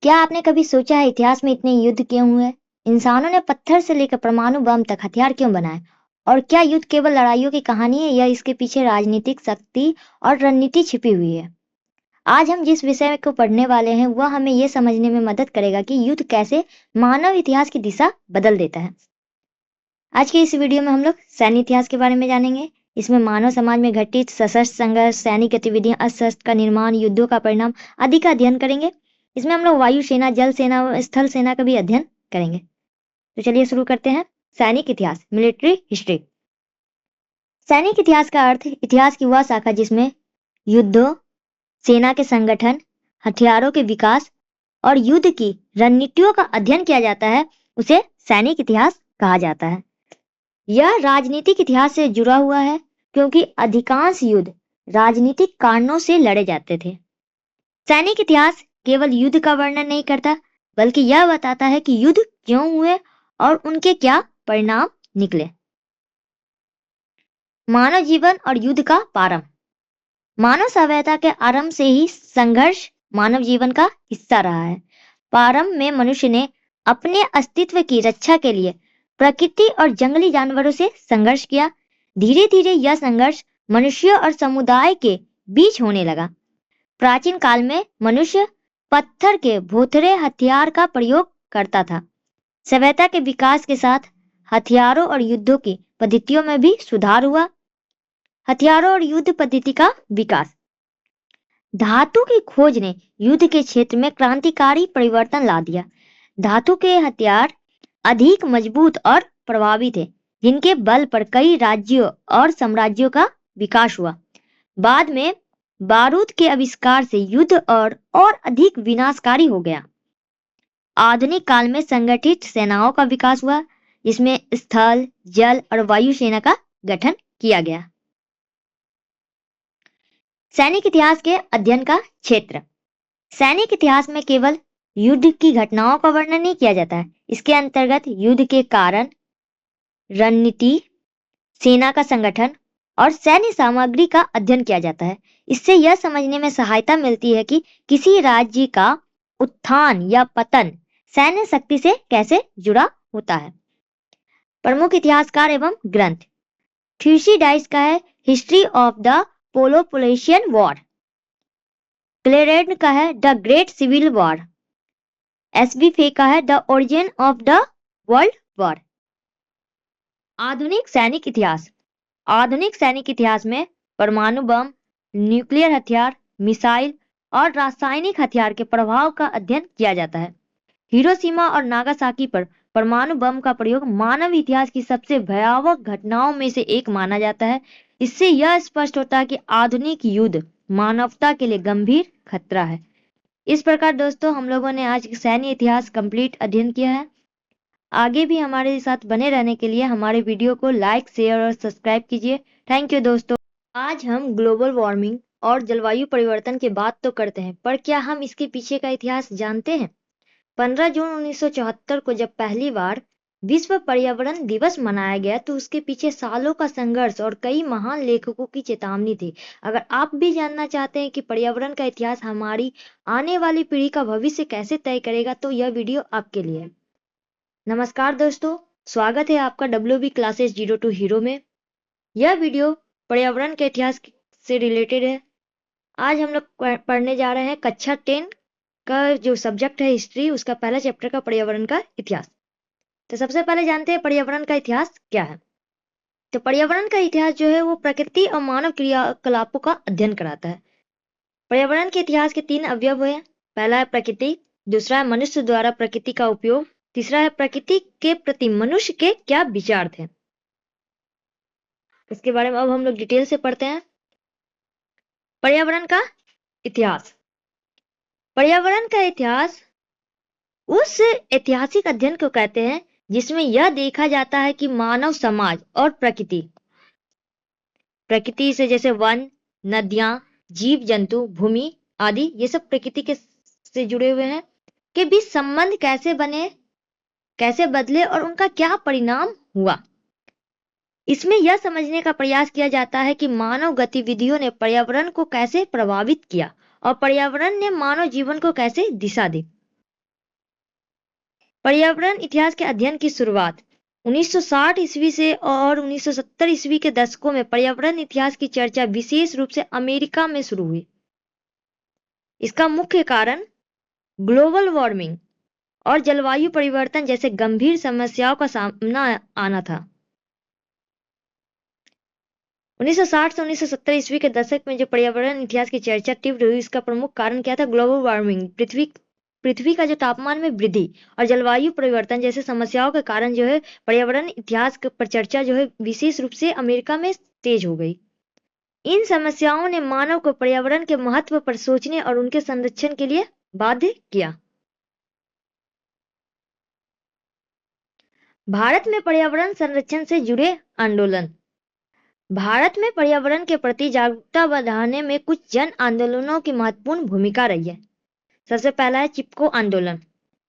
क्या आपने कभी सोचा है इतिहास में इतने युद्ध क्यों हुए? इंसानों ने पत्थर से लेकर परमाणु बम तक हथियार क्यों बनाए? और क्या युद्ध केवल लड़ाइयों की कहानी है या इसके पीछे राजनीतिक शक्ति और रणनीति छिपी हुई है? आज हम जिस विषय को पढ़ने वाले हैं वह हमें यह समझने में मदद करेगा कि युद्ध कैसे मानव इतिहास की दिशा बदल देता है। आज के इस वीडियो में हम लोग सैन्य इतिहास के बारे में जानेंगे। इसमें मानव समाज में घटित सशस्त्र संघर्ष, सैनिक गतिविधियां, अस्त्र का निर्माण, युद्धों का परिणाम आदि का अध्ययन करेंगे। इसमें हम लोग वायु सेना, जल सेना व स्थल सेना का भी अध्ययन करेंगे। तो चलिए शुरू करते हैं। सैनिक इतिहास, मिलिट्री हिस्ट्री। सैनिक इतिहास का अर्थ इतिहास की वह शाखा जिसमें युद्धों, सेना के संगठन, हथियारों के विकास और युद्ध की रणनीतियों का अध्ययन किया जाता है, उसे सैनिक इतिहास कहा जाता है। यह राजनीतिक इतिहास से जुड़ा हुआ है क्योंकि अधिकांश युद्ध राजनीतिक कारणों से लड़े जाते थे। सैनिक इतिहास केवल युद्ध का वर्णन नहीं करता, बल्कि यह बताता है कि युद्ध क्यों हुए और उनके क्या परिणाम निकले। मानव जीवन और युद्ध का प्रारंभ। मानव सभ्यता के आरंभ से ही संघर्ष मानव जीवन का हिस्सा रहा है। प्रारंभ में मनुष्य ने अपने अस्तित्व की रक्षा के लिए प्रकृति और जंगली जानवरों से संघर्ष किया। धीरे धीरे यह संघर्ष मनुष्य और समुदाय के बीच होने लगा। प्राचीन काल में मनुष्य पत्थर के भोथरे हथियार का प्रयोग करता था। सभ्यता के विकास के साथ हथियारों और युद्धों की पद्धतियों में भी सुधार हुआ। हथियारों और युद्ध पद्धति का विकास। धातु की खोज ने युद्ध के क्षेत्र में क्रांतिकारी परिवर्तन ला दिया। धातु के हथियार अधिक मजबूत और प्रभावी थे, जिनके बल पर कई राज्यों और साम्राज्यों का विकास हुआ। बाद में बारूद के आविष्कार से युद्ध और अधिक विनाशकारी हो गया। आधुनिक काल में संगठित सेनाओं का विकास हुआ, जिसमें स्थल, जल और वायु सेना का गठन किया गया। सैनिक इतिहास के अध्ययन का क्षेत्र। सैनिक इतिहास में केवल युद्ध की घटनाओं का वर्णन नहीं किया जाता है, इसके अंतर्गत युद्ध के कारण, रणनीति, सेना का संगठन और सैन्य सामग्री का अध्ययन किया जाता है। इससे यह समझने में सहायता मिलती है कि किसी राज्य का उत्थान या पतन सैन्य शक्ति से कैसे जुड़ा होता है। प्रमुख इतिहासकार एवं ग्रंथ। थ्यूसिडाइड्स का है history of the Peloponnesian War. क्लेरेंट का है The Great Civil War. SB Fay का है The Origin of the World War. आधुनिक सैनिक इतिहास। आधुनिक सैनिक इतिहास में परमाणु बम, न्यूक्लियर हथियार, मिसाइल और रासायनिक हथियार के प्रभाव का अध्ययन किया जाता है। हिरोशिमा और नागासाकी पर परमाणु बम का प्रयोग मानव इतिहास की सबसे भयावह घटनाओं में से एक माना जाता है। इससे यह स्पष्ट होता है कि आधुनिक युद्ध मानवता के लिए गंभीर खतरा है। इस प्रकार दोस्तों हम लोगों ने आज सैन्य इतिहास कंप्लीट अध्ययन किया है। आगे भी हमारे साथ बने रहने के लिए हमारे वीडियो को लाइक, शेयर और सब्सक्राइब कीजिए। थैंक यू दोस्तों। आज हम ग्लोबल वार्मिंग और जलवायु परिवर्तन की बात तो करते हैं, पर क्या हम इसके पीछे का इतिहास जानते हैं? 15 जून 1974 को जब पहली बार विश्व पर्यावरण दिवस मनाया गया तो उसके पीछे सालों का संघर्ष और कई महान लेखकों की चेतावनी थी। अगर आप भी जानना चाहते हैं कि पर्यावरण का इतिहास हमारी आने वाली पीढ़ी का भविष्य कैसे तय करेगा तो यह वीडियो आपके लिए है। नमस्कार दोस्तों, स्वागत है आपका WB क्लासेस 02 हीरो में। यह वीडियो पर्यावरण के इतिहास से रिलेटेड है। आज हम लोग पढ़ने जा रहे हैं कक्षा 10 का जो सब्जेक्ट है हिस्ट्री, उसका पहला चैप्टर का पर्यावरण का इतिहास। तो सबसे पहले जानते हैं पर्यावरण का इतिहास क्या है। तो पर्यावरण का इतिहास जो है वो प्रकृति और मानव क्रियाकलापों का अध्ययन कराता है। पर्यावरण के इतिहास के 3 अवयव हैं। पहला है प्रकृति, दूसरा है मनुष्य द्वारा प्रकृति का उपयोग, तीसरा है प्रकृति के प्रति मनुष्य के क्या विचार थे। इसके बारे में अब हम लोग डिटेल से पढ़ते हैं। पर्यावरण का इतिहास। पर्यावरण का इतिहास उस ऐतिहासिक अध्ययन को कहते हैं जिसमें यह देखा जाता है कि मानव समाज और प्रकृति से जैसे वन, नदियां, जीव जंतु, भूमि आदि ये सब प्रकृति के से जुड़े हुए हैं के बीच संबंध कैसे बने, कैसे बदले और उनका क्या परिणाम हुआ। इसमें यह समझने का प्रयास किया जाता है कि मानव गतिविधियों ने पर्यावरण को कैसे प्रभावित किया और पर्यावरण ने मानव जीवन को कैसे दिशा दी। पर्यावरण इतिहास के अध्ययन की शुरुआत 1960 ईस्वी से और 1970 ईस्वी के दशकों में पर्यावरण इतिहास की चर्चा विशेष रूप से अमेरिका में शुरू हुई। इसका मुख्य कारण ग्लोबल वार्मिंग और जलवायु परिवर्तन जैसे गंभीर समस्याओं का सामना आना था। 1960 से 1970 ईस्वी के दशक में जो पर्यावरण इतिहास की चर्चा तीव्र हुई, इसका प्रमुख कारण क्या था? ग्लोबल वार्मिंग, पृथ्वी का जो तापमान में वृद्धि और जलवायु परिवर्तन जैसे समस्याओं के कारण जो है पर्यावरण इतिहास पर चर्चा जो है विशेष रूप से अमेरिका में तेज हो गई। इन समस्याओं ने मानव को पर्यावरण के महत्व पर सोचने और उनके संरक्षण के लिए बाध्य किया। भारत में पर्यावरण संरक्षण से जुड़े आंदोलन। भारत में पर्यावरण के प्रति जागरूकता बढ़ाने में कुछ जन आंदोलनों की महत्वपूर्ण भूमिका रही है। सबसे पहला है चिपको आंदोलन।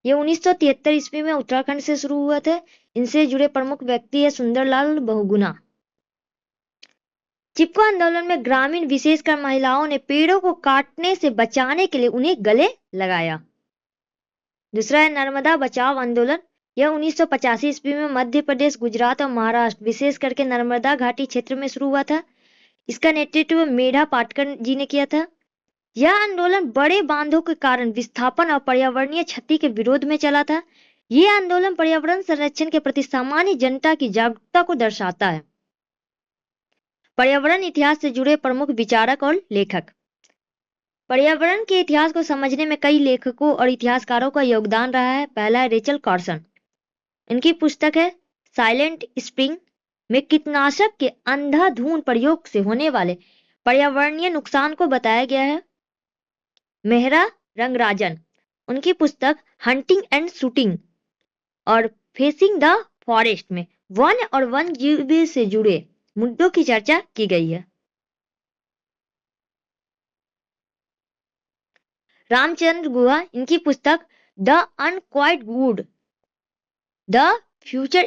ये 1973 ईस्वी में उत्तराखंड से शुरू हुआ था। इनसे जुड़े प्रमुख व्यक्ति है सुंदरलाल बहुगुणा। चिपको आंदोलन में ग्रामीण विशेषकर महिलाओं ने पेड़ों को काटने से बचाने के लिए उन्हें गले लगाया। दूसरा है नर्मदा बचाओ आंदोलन। यह 1985 ईस्वी में मध्य प्रदेश, गुजरात और महाराष्ट्र विशेष करके नर्मदा घाटी क्षेत्र में शुरू हुआ था। इसका नेतृत्व मेधा पाटकर जी ने किया था। यह आंदोलन बड़े बांधों के कारण विस्थापन और पर्यावरणीय क्षति के विरोध में चला था। यह आंदोलन पर्यावरण संरक्षण के प्रति सामान्य जनता की जागरूकता को दर्शाता है। पर्यावरण इतिहास से जुड़े प्रमुख विचारक और लेखक। पर्यावरण के इतिहास को समझने में कई लेखकों और इतिहासकारों का योगदान रहा है। पहला है रेचल कार्सन। इनकी पुस्तक है साइलेंट स्प्रिंग में कीटनाशक के अंधाधुंध प्रयोग से होने वाले पर्यावरणीय नुकसान को बताया गया है। मेहरा रंगराजन, उनकी पुस्तक हंटिंग एंड शूटिंग और फेसिंग द फॉरेस्ट में वन और वन जीव से जुड़े मुद्दों की चर्चा की गई है। रामचंद्र गुहा, इनकी पुस्तक the unquiet would, the future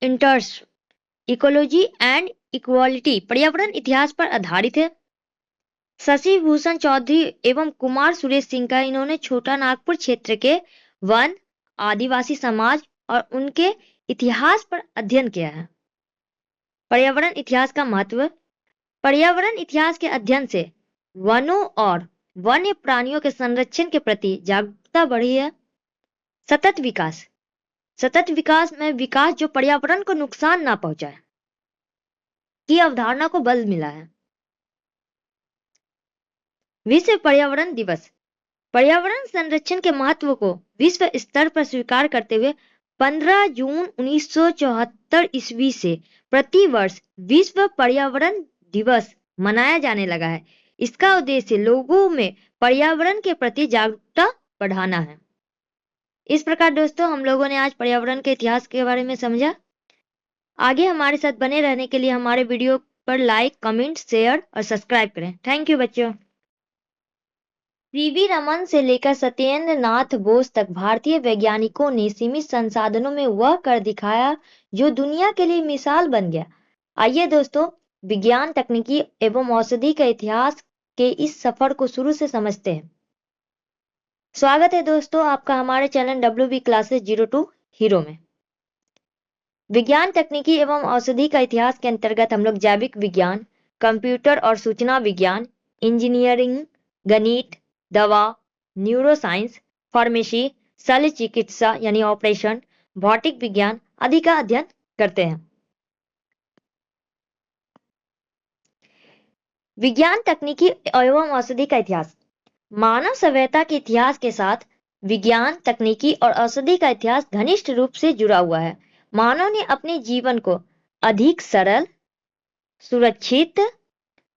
इंटर्स, ecology and equality, पर्यावरण इतिहास पर आधारित है। शशि भूषण चौधरी एवं कुमार सुरेश सिंह का, इन्होंने छोटा नागपुर क्षेत्र के वन, आदिवासी समाज और उनके इतिहास पर अध्ययन किया है। पर्यावरण इतिहास का महत्व। पर्यावरण इतिहास के अध्ययन से वनों और वन्य प्राणियों के संरक्षण के प्रति जागरूकता बढ़ी है। सतत विकास। सतत विकास में विकास जो पर्यावरण को नुकसान ना पहुंचाए की अवधारणा को बल मिला है। विश्व पर्यावरण दिवस। पर्यावरण संरक्षण के महत्व को विश्व स्तर पर स्वीकार करते हुए 15 जून 1974 ईस्वी से प्रतिवर्ष विश्व पर्यावरण दिवस मनाया जाने लगा है। इसका उद्देश्य लोगों में पर्यावरण के प्रति जागरूकता बढ़ाना है। इस प्रकार दोस्तों हम लोगों ने आज पर्यावरण के इतिहास के बारे में समझा। आगे हमारे साथ बने रहने के लिए हमारे वीडियो पर लाइक, कमेंट, शेयर और सब्सक्राइब करें। थैंक यू बच्चों। सीवी रमन से लेकर सत्येंद्र नाथ बोस तक भारतीय वैज्ञानिकों ने सीमित संसाधनों में वह कर दिखाया जो दुनिया के लिए मिसाल बन गया। आइए दोस्तों विज्ञान, तकनीकी एवं औषधि का इतिहास के इस सफर को शुरू से समझते हैं। स्वागत है दोस्तों आपका हमारे चैनल WB क्लासेस 02 हीरो में। विज्ञान, तकनीकी एवं औषधि का इतिहास के अंतर्गत हम लोग जैविक विज्ञान, कंप्यूटर और सूचना विज्ञान, इंजीनियरिंग, गणित, दवा, न्यूरोसाइंस, फार्मेसी, शल्य चिकित्सा यानी ऑपरेशन, भौतिक विज्ञान आदि का अध्ययन करते हैं। विज्ञान, तकनीकी एवं औषधि का इतिहास। मानव सभ्यता के इतिहास के साथ विज्ञान, तकनीकी और औषधि का इतिहास घनिष्ठ रूप से जुड़ा हुआ है। मानव ने अपने जीवन को अधिक सरल, सुरक्षित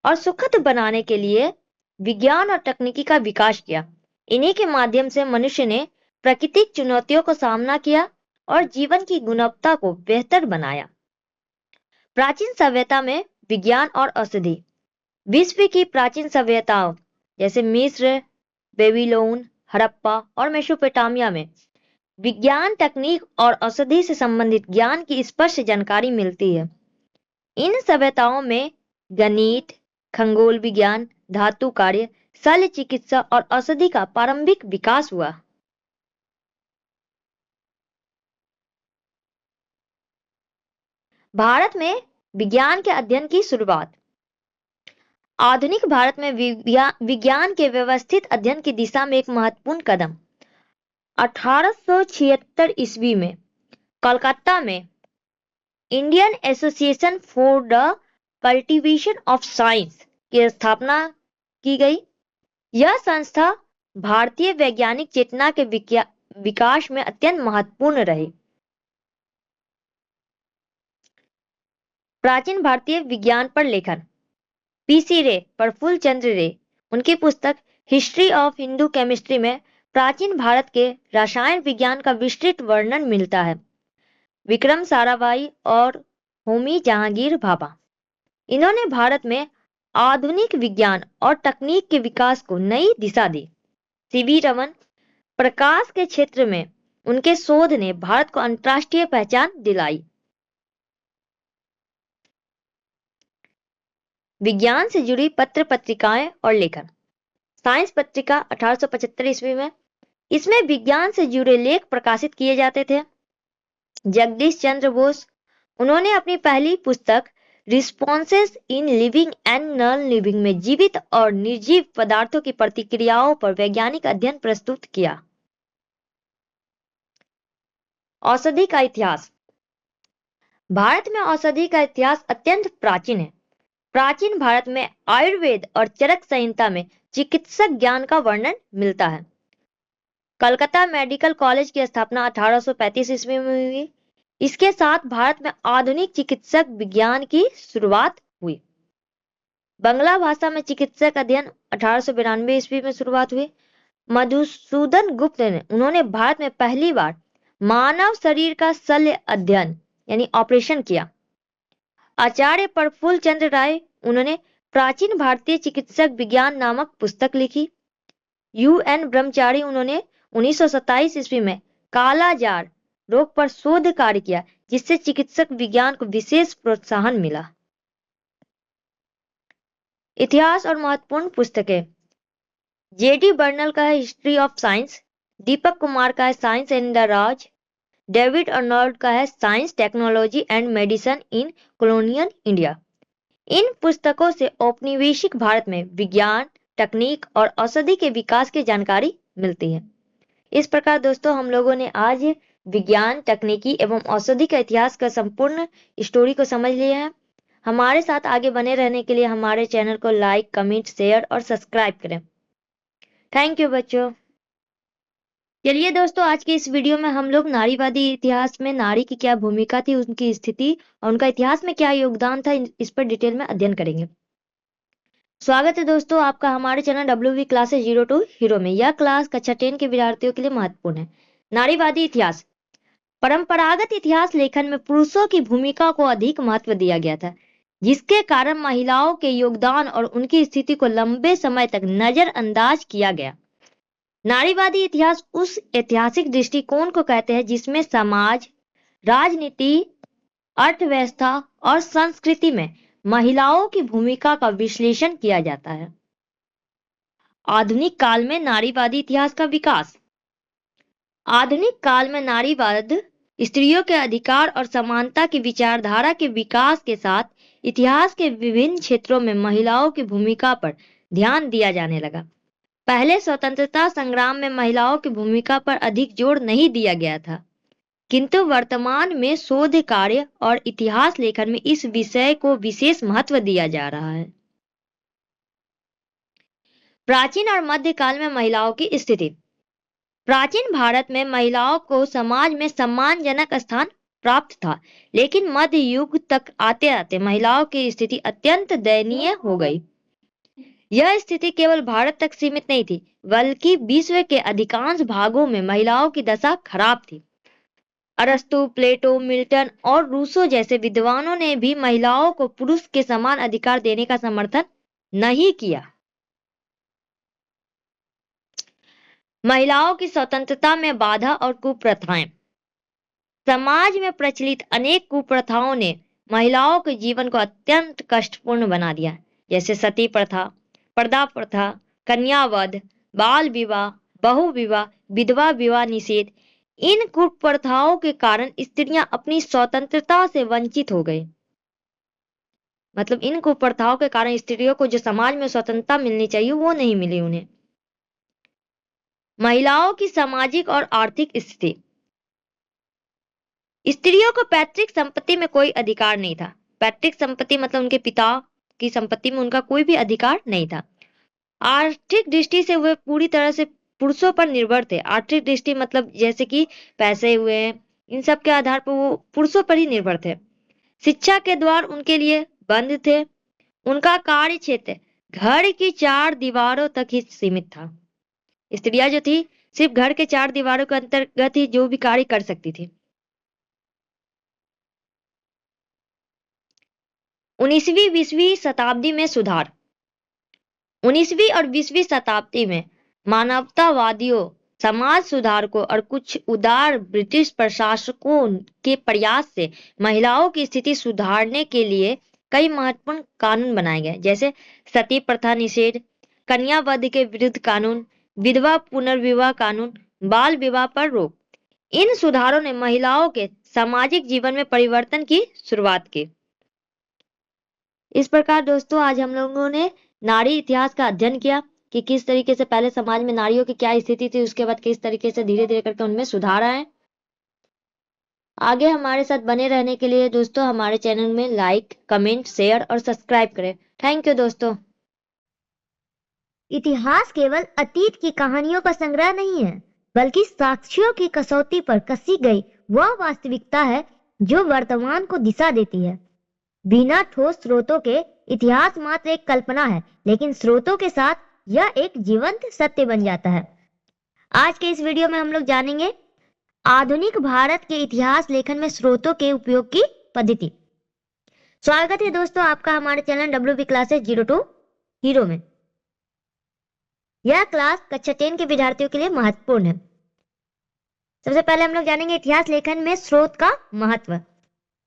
और सुखद बनाने के लिए विज्ञान और तकनीकी का विकास किया। इन्हीं के माध्यम से मनुष्य ने प्राकृतिक चुनौतियों को सामना किया और जीवन की गुणवत्ता को बेहतर बनाया। प्राचीन सभ्यता में विज्ञान और औषधि। विश्व की प्राचीन सभ्यताओं जैसे मिस्र, बेबीलोन, हड़प्पा और मेसोपोटामिया में विज्ञान, तकनीक और औषधि से संबंधित ज्ञान की स्पष्ट जानकारी मिलती है। इन सभ्यताओं में गणित, खगोल विज्ञान, धातु कार्य, शल्य चिकित्सा और औषधि का प्रारंभिक विकास हुआ। भारत में विज्ञान के अध्ययन की शुरुआत। आधुनिक भारत में विज्ञान के व्यवस्थित अध्ययन की दिशा में एक महत्वपूर्ण कदम 1876 ईस्वी में कोलकाता में Indian association for the cultivation of science की स्थापना की गई। यह संस्था भारतीय वैज्ञानिक चेतना के विकास में अत्यंत महत्वपूर्ण रही। प्राचीन भारतीय विज्ञान पर लेखन। PC रे, प्रफुल्ल चंद्र रे, उनकी पुस्तक हिस्ट्री ऑफ हिंदू केमिस्ट्री में प्राचीन भारत के रसायन विज्ञान का विस्तृत वर्णन मिलता है। विक्रम साराभाई और होमी जहांगीर भाभा, इन्होंने भारत में आधुनिक विज्ञान और तकनीक के विकास को नई दिशा दी। CV रमन, प्रकाश के क्षेत्र में उनके शोध ने भारत को अंतर्राष्ट्रीय पहचान दिलाई। विज्ञान से जुड़ी पत्र पत्रिकाएं और लेखन। साइंस पत्रिका 1875 ईस्वी में, इसमें विज्ञान से जुड़े लेख प्रकाशित किए जाते थे। जगदीश चंद्र बोस, उन्होंने अपनी पहली पुस्तक responses in living and non living में जीवित और निर्जीव पदार्थों की प्रतिक्रियाओं पर वैज्ञानिक अध्ययन प्रस्तुत किया। औषधि का इतिहास। भारत में औषधि का इतिहास अत्यंत प्राचीन है। प्राचीन भारत में आयुर्वेद और चरक संहिता में चिकित्सक ज्ञान का वर्णन मिलता है। कलकत्ता मेडिकल कॉलेज की स्थापना 1835 ईस्वी में हुई। इसके साथ भारत में आधुनिक चिकित्सक विज्ञान की शुरुआत हुई। बंगला भाषा में चिकित्सक अध्ययन 1892 ईस्वी में शुरुआत हुई। मधुसूदन गुप्त ने उन्होंने भारत में पहली बार मानव शरीर का शल्य अध्ययन यानी ऑपरेशन किया। आचार्य प्रफुल्ल चंद्र राय उन्होंने प्राचीन भारतीय चिकित्सक विज्ञान नामक पुस्तक लिखी। UN ब्रह्मचारी उन्होंने 1927 ईस्वी में कालाजार रोग पर शोध कार्य किया, जिससे चिकित्सक विज्ञान को विशेष प्रोत्साहन मिला। इतिहास और महत्वपूर्ण पुस्तकें। JD बर्नल का है history of science, Deepak Kumar का है science and the Raj, David Arnold का है science technology and medicine in colonial India. इन पुस्तकों से औपनिवेशिक भारत में विज्ञान, तकनीक और औषधि के विकास की जानकारी मिलती है। इस प्रकार दोस्तों हम लोगों ने आज विज्ञान, तकनीकी एवं औषधि का इतिहास का संपूर्ण स्टोरी को समझ लिया है। हमारे साथ आगे बने रहने के लिए हमारे चैनल को लाइक, कमेंट, शेयर और सब्सक्राइब करें। थैंक यू बच्चों। चलिए दोस्तों, आज के इस वीडियो में हम लोग नारीवादी इतिहास में नारी की क्या भूमिका थी, उनकी स्थिति और उनका इतिहास में क्या योगदान था, इस पर डिटेल में अध्ययन करेंगे। स्वागत है दोस्तों आपका हमारे चैनल WV क्लासेस 02 हीरो में। यह क्लास कक्षा 10 के विद्यार्थियों के लिए महत्वपूर्ण है। नारीवादी इतिहास। परंपरागत इतिहास लेखन में पुरुषों की भूमिका को अधिक महत्व दिया गया था, जिसके कारण महिलाओं के योगदान और उनकी स्थिति को लंबे समय तक नजरअंदाज किया गया। नारीवादी इतिहास उस ऐतिहासिक दृष्टिकोण को कहते हैं जिसमें समाज, राजनीति, अर्थव्यवस्था और संस्कृति में महिलाओं की भूमिका का विश्लेषण किया जाता है। आधुनिक काल में नारीवादी इतिहास का विकास। आधुनिक काल में नारीवाद स्त्रियों के अधिकार और समानता की विचारधारा के विकास के साथ इतिहास के विभिन्न क्षेत्रों में महिलाओं की भूमिका पर ध्यान दिया जाने लगा। पहले स्वतंत्रता संग्राम में महिलाओं की भूमिका पर अधिक जोर नहीं दिया गया था, किंतु वर्तमान में शोध कार्य और इतिहास लेखन में इस विषय को विशेष महत्व दिया जा रहा है। प्राचीन और मध्यकाल में महिलाओं की स्थिति। प्राचीन भारत में महिलाओं को समाज में सम्मानजनक स्थान प्राप्त था, लेकिन मध्य युग तक आते आते महिलाओं की स्थिति अत्यंत दयनीय हो गई। यह स्थिति केवल भारत तक सीमित नहीं थी, बल्कि विश्व के अधिकांश भागों में महिलाओं की दशा खराब थी। अरस्तु, प्लेटो, मिल्टन और रूसो जैसे विद्वानों ने भी महिलाओं को पुरुष के समान अधिकार देने का समर्थन नहीं किया। महिलाओं की स्वतंत्रता में बाधा और कुप्रथाएं। समाज में प्रचलित अनेक कुप्रथाओं ने महिलाओं के जीवन को अत्यंत कष्टपूर्ण बना दिया, जैसे सती प्रथा, पर्दा प्रथा, कन्यावध, बाल विवाह, बहु विवाह, विधवा विवाह निषेध। इन कुप्रथाओं के कारण स्त्रियां अपनी स्वतंत्रता से वंचित हो गई। मतलब इन कुप्रथाओं के कारण स्त्रियों को जो समाज में स्वतंत्रता मिलनी चाहिए वो नहीं मिली उन्हें। महिलाओं की सामाजिक और आर्थिक स्थिति। स्त्रियों को पैतृक संपत्ति में कोई अधिकार नहीं था। पैतृक संपत्ति मतलब उनके पिता की संपत्ति में उनका कोई भी अधिकार नहीं था। आर्थिक दृष्टि से वे पूरी तरह से पुरुषों पर निर्भर थे। आर्थिक दृष्टि मतलब जैसे कि पैसे हुए, इन सब के आधार पर वो पुरुषों पर ही निर्भर थे। शिक्षा के द्वार उनके लिए बंद थे। उनका कार्य क्षेत्र घर की 4 दीवारों तक ही सीमित था। स्त्रियां जो थी सिर्फ घर के 4 दीवारों के अंतर्गत ही जो भी कार्य कर सकती थी। 19वीं 20वीं शताब्दी में सुधार। 19वीं और 20वीं शताब्दी में मानवतावादियों, समाज सुधारकों और कुछ उदार ब्रिटिश प्रशासकों के प्रयास से महिलाओं की स्थिति सुधारने के लिए कई महत्वपूर्ण कानून बनाए गए, जैसे सती प्रथा निषेध, कन्यावध के विरुद्ध कानून, विधवा पुनर्विवाह कानून, बाल विवाह पर रोक। इन सुधारों ने महिलाओं के सामाजिक जीवन में परिवर्तन की शुरुआत की। इस प्रकार दोस्तों आज हम लोगों ने नारी इतिहास का अध्ययन किया कि किस तरीके से पहले समाज में नारियों की क्या स्थिति थी, उसके बाद किस तरीके से धीरे धीरे करके उनमें सुधार आए। आगे हमारे साथ बने रहने के लिए दोस्तों हमारे चैनल में लाइक, कमेंट, शेयर और सब्सक्राइब करें। थैंक यू दोस्तों। इतिहास केवल अतीत की कहानियों का संग्रह नहीं है, बल्कि साक्ष्यों की कसौटी पर कसी गई वह वास्तविकता है जो वर्तमान को दिशा देती है। बिना ठोस स्रोतों के इतिहास मात्र एक कल्पना है, लेकिन स्रोतों के साथ यह एक जीवंत सत्य बन जाता है। आज के इस वीडियो में हम लोग जानेंगे आधुनिक भारत के इतिहास लेखन में स्रोतों के उपयोग की पद्धति। स्वागत है दोस्तों आपका हमारे चैनल WP क्लासेस 02 हीरो में। यह क्लास कक्षा 10 के विद्यार्थियों के लिए महत्वपूर्ण है। सबसे पहले हम लोग जानेंगे इतिहास लेखन में स्रोत का महत्व।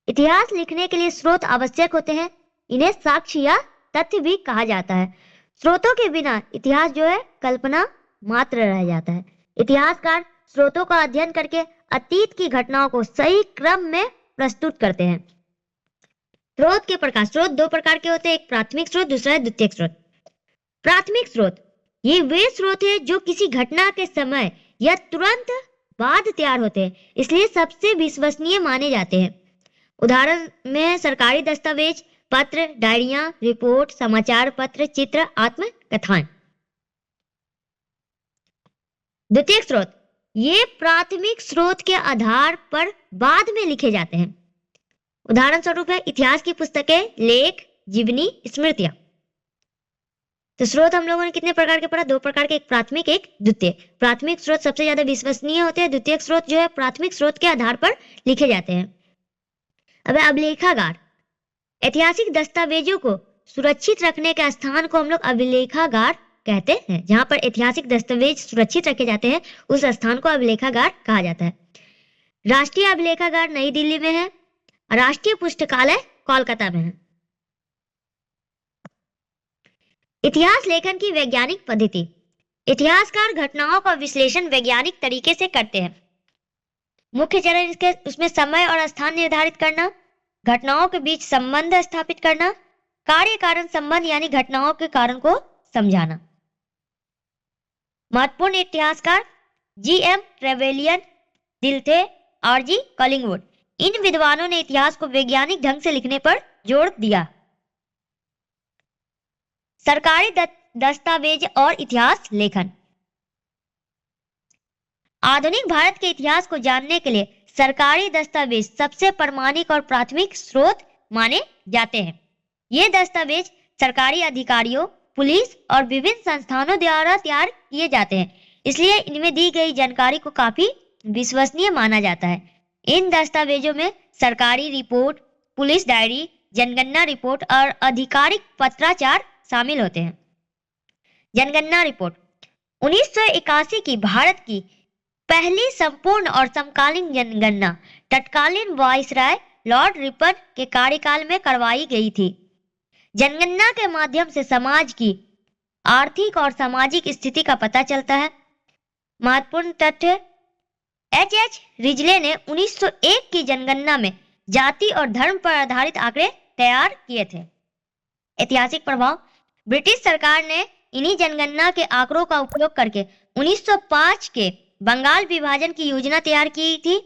इतिहास लिखने के लिए स्रोत आवश्यक होते हैं। इन्हें साक्ष्य या तथ्य भी कहा जाता है। स्रोतों के बिना इतिहास जो है कल्पना मात्र रह जाता है। इतिहासकार स्रोतों का अध्ययन करके अतीत की घटनाओं को सही क्रम में प्रस्तुत करते हैं। स्रोत के प्रकार। स्रोत दो प्रकार के होते हैं, एक प्राथमिक स्रोत, दूसरा है द्वितीयक स्रोत। प्राथमिक स्रोत ये वे स्रोत है जो किसी घटना के समय या तुरंत बाद तैयार होते हैं, इसलिए सबसे विश्वसनीय माने जाते हैं। उदाहरण में सरकारी दस्तावेज, पत्र, डायरियां, रिपोर्ट, समाचार पत्र, चित्र, आत्मकथाएं। द्वितीयक स्रोत ये प्राथमिक स्रोत के आधार पर बाद में लिखे जाते हैं। उदाहरण स्वरूप है इतिहास की पुस्तकें, लेख, जीवनी, स्मृतियां। तो स्रोत हम लोगों ने कितने प्रकार के पढ़ा? दो प्रकार के, एक प्राथमिक एक द्वितीय। प्राथमिक स्रोत सबसे ज्यादा विश्वसनीय होते हैं। द्वितीयक स्रोत जो है प्राथमिक स्रोत के आधार पर लिखे जाते हैं। अब अभिलेखागार। ऐतिहासिक दस्तावेजों को सुरक्षित रखने के स्थान को हम लोग अभिलेखागार कहते हैं। जहां पर ऐतिहासिक दस्तावेज सुरक्षित रखे जाते हैं उस स्थान को अभिलेखागार कहा जाता है। राष्ट्रीय अभिलेखागार नई दिल्ली में है, राष्ट्रीय पुस्तकालय कोलकाता में है। इतिहास लेखन की वैज्ञानिक पद्धति। इतिहासकार घटनाओं का विश्लेषण वैज्ञानिक तरीके से करते हैं। मुख्य चरण इसके उसमें समय और स्थान निर्धारित करना, घटनाओं के बीच संबंध स्थापित करना, कार्य कारण संबंध यानी घटनाओं के कारण को समझाना। महत्वपूर्ण इतिहासकार GM ट्रेवेलियन, दिल्थे, RG कॉलिंगवुड। इन विद्वानों ने इतिहास को वैज्ञानिक ढंग से लिखने पर जोर दिया। सरकारी दस्तावेज और इतिहास लेखन। आधुनिक भारत के इतिहास को जानने के लिए सरकारी दस्तावेज सबसे प्रामाणिक और प्राथमिक स्रोत माने जाते हैं। ये दस्तावेज सरकारी अधिकारियों, पुलिस और विभिन्न संस्थानों द्वारा तैयार किए जाते हैं, इसलिए इनमें दी गई जानकारी को काफी विश्वसनीय माना जाता है। इन दस्तावेजों में सरकारी रिपोर्ट, पुलिस डायरी, जनगणना रिपोर्ट और आधिकारिक पत्राचार शामिल होते हैं। जनगणना रिपोर्ट 1981 की भारत की पहली संपूर्ण और समकालीन जनगणना तत्कालीन वायसराय लॉर्ड रिपन के कार्यकाल में करवाई गई थी। जनगणना के माध्यम से समाज की आर्थिक और सामाजिक स्थिति का पता चलता है। महत्वपूर्ण तथ्य H.H. रिजले ने 1901 की जनगणना में जाति और धर्म पर आधारित आंकड़े तैयार किए थे। ऐतिहासिक प्रभाव। ब्रिटिश सरकार ने इन्हीं जनगणना के आंकड़ों का उपयोग करके 1905 के बंगाल विभाजन की योजना तैयार की थी।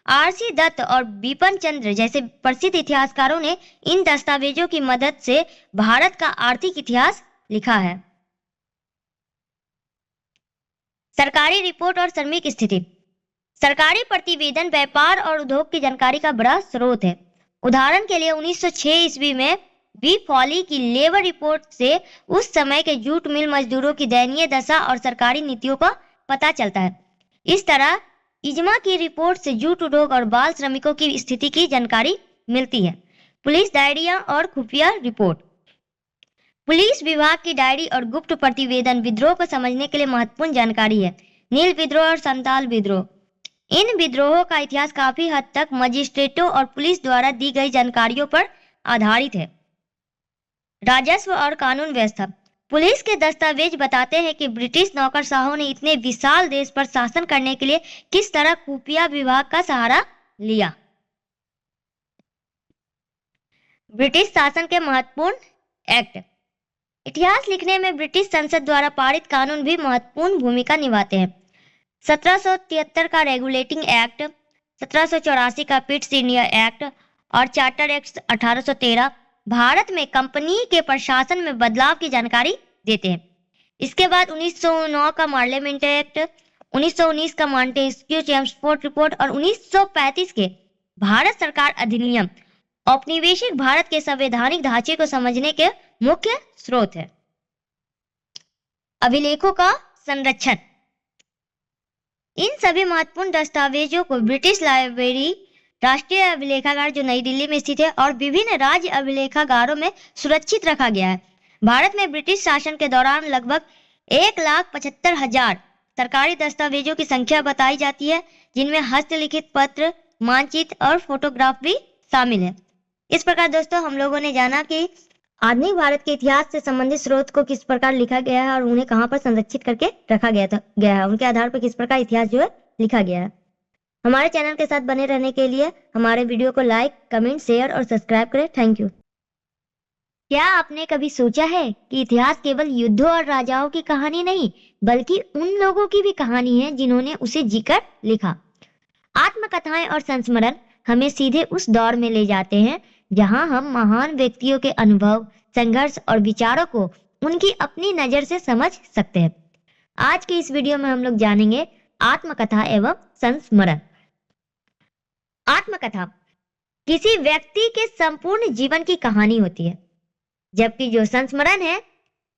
RC दत्त और बिपिन चंद्र जैसे प्रसिद्ध इतिहासकारों ने इन दस्तावेजों की मदद से भारत का आर्थिक इतिहास लिखा है। सरकारी रिपोर्ट और श्रमिक स्थिति। सरकारी प्रतिवेदन व्यापार और उद्योग की जानकारी का बड़ा स्रोत है। उदाहरण के लिए 1906 ईस्वी में बी फॉली की लेबर रिपोर्ट से उस समय के जूट मिल मजदूरों की दयनीय दशा और सरकारी नीतियों का पता चलता है। इस तरह इजमा की रिपोर्ट से जूट उद्योग और बाल श्रमिकों की स्थिति की जानकारी मिलती है। पुलिस डायरिया और खुफिया रिपोर्ट। पुलिस विभाग की डायरी और गुप्त प्रतिवेदन विद्रोह को समझने के लिए महत्वपूर्ण जानकारी है। नील विद्रोह और संताल विद्रोह। इन विद्रोहों का इतिहास काफी हद तक मजिस्ट्रेटों और पुलिस द्वारा दी गई जानकारियों पर आधारित है। राजस्व और कानून व्यवस्था। पुलिस के दस्तावेज बताते हैं कि ब्रिटिश नौकरशाहों ने इतने विशाल देश पर शासन करने के लिए किस तरह खुफिया विभाग का सहारा लिया। ब्रिटिश शासन के महत्वपूर्ण एक्ट। इतिहास लिखने में ब्रिटिश संसद द्वारा पारित कानून भी महत्वपूर्ण भूमिका निभाते हैं। 1773 का रेगुलेटिंग एक्ट, 1784 का पिट्स इंडिया एक्ट और चार्टर एक्ट 1813 भारत में कंपनी के प्रशासन में बदलाव की जानकारी देते हैं। इसके बाद 1909 का पार्लियामेंट एक्ट, 1919 का मॉन्टेस्क्यू चेम्सफोर्ड रिपोर्ट और 1935 के भारत सरकार अधिनियम औपनिवेशिक भारत के संवैधानिक ढांचे को समझने के मुख्य स्रोत है। अभिलेखों का संरक्षण। इन सभी महत्वपूर्ण दस्तावेजों को ब्रिटिश लाइब्रेरी, राष्ट्रीय अभिलेखागार जो नई दिल्ली में स्थित है, और विभिन्न राज्य अभिलेखागारों में सुरक्षित रखा गया है। भारत में ब्रिटिश शासन के दौरान लगभग 1,75,000 सरकारी दस्तावेजों की संख्या बताई जाती है, जिनमें हस्तलिखित पत्र, मानचित्र और फोटोग्राफ भी शामिल है। इस प्रकार दोस्तों हम लोगों ने जाना कि आधुनिक भारत के इतिहास से संबंधित स्रोत को किस प्रकार लिखा गया है और उन्हें कहाँ पर संरक्षित करके रखा गया है, उनके आधार पर किस प्रकार इतिहास जो है लिखा गया है। हमारे चैनल के साथ बने रहने के लिए हमारे वीडियो को लाइक, कमेंट, शेयर और सब्सक्राइब करें। Thank you. क्या आपने कभी सोचा है कि इतिहास केवल युद्धों और राजाओं की कहानी नहीं, बल्कि उन लोगों की भी कहानी है जिन्होंने उसे जीकर लिखा। आत्मकथाएं और संस्मरण हमें सीधे उस दौर में ले जाते हैं जहां हम महान व्यक्तियों के अनुभव, संघर्ष और विचारों को उनकी अपनी नजर से समझ सकते हैं। आज के इस वीडियो में हम लोग जानेंगे आत्मकथा एवं संस्मरण। आत्मकथा किसी व्यक्ति के संपूर्ण जीवन की कहानी होती है, जबकि जो संस्मरण है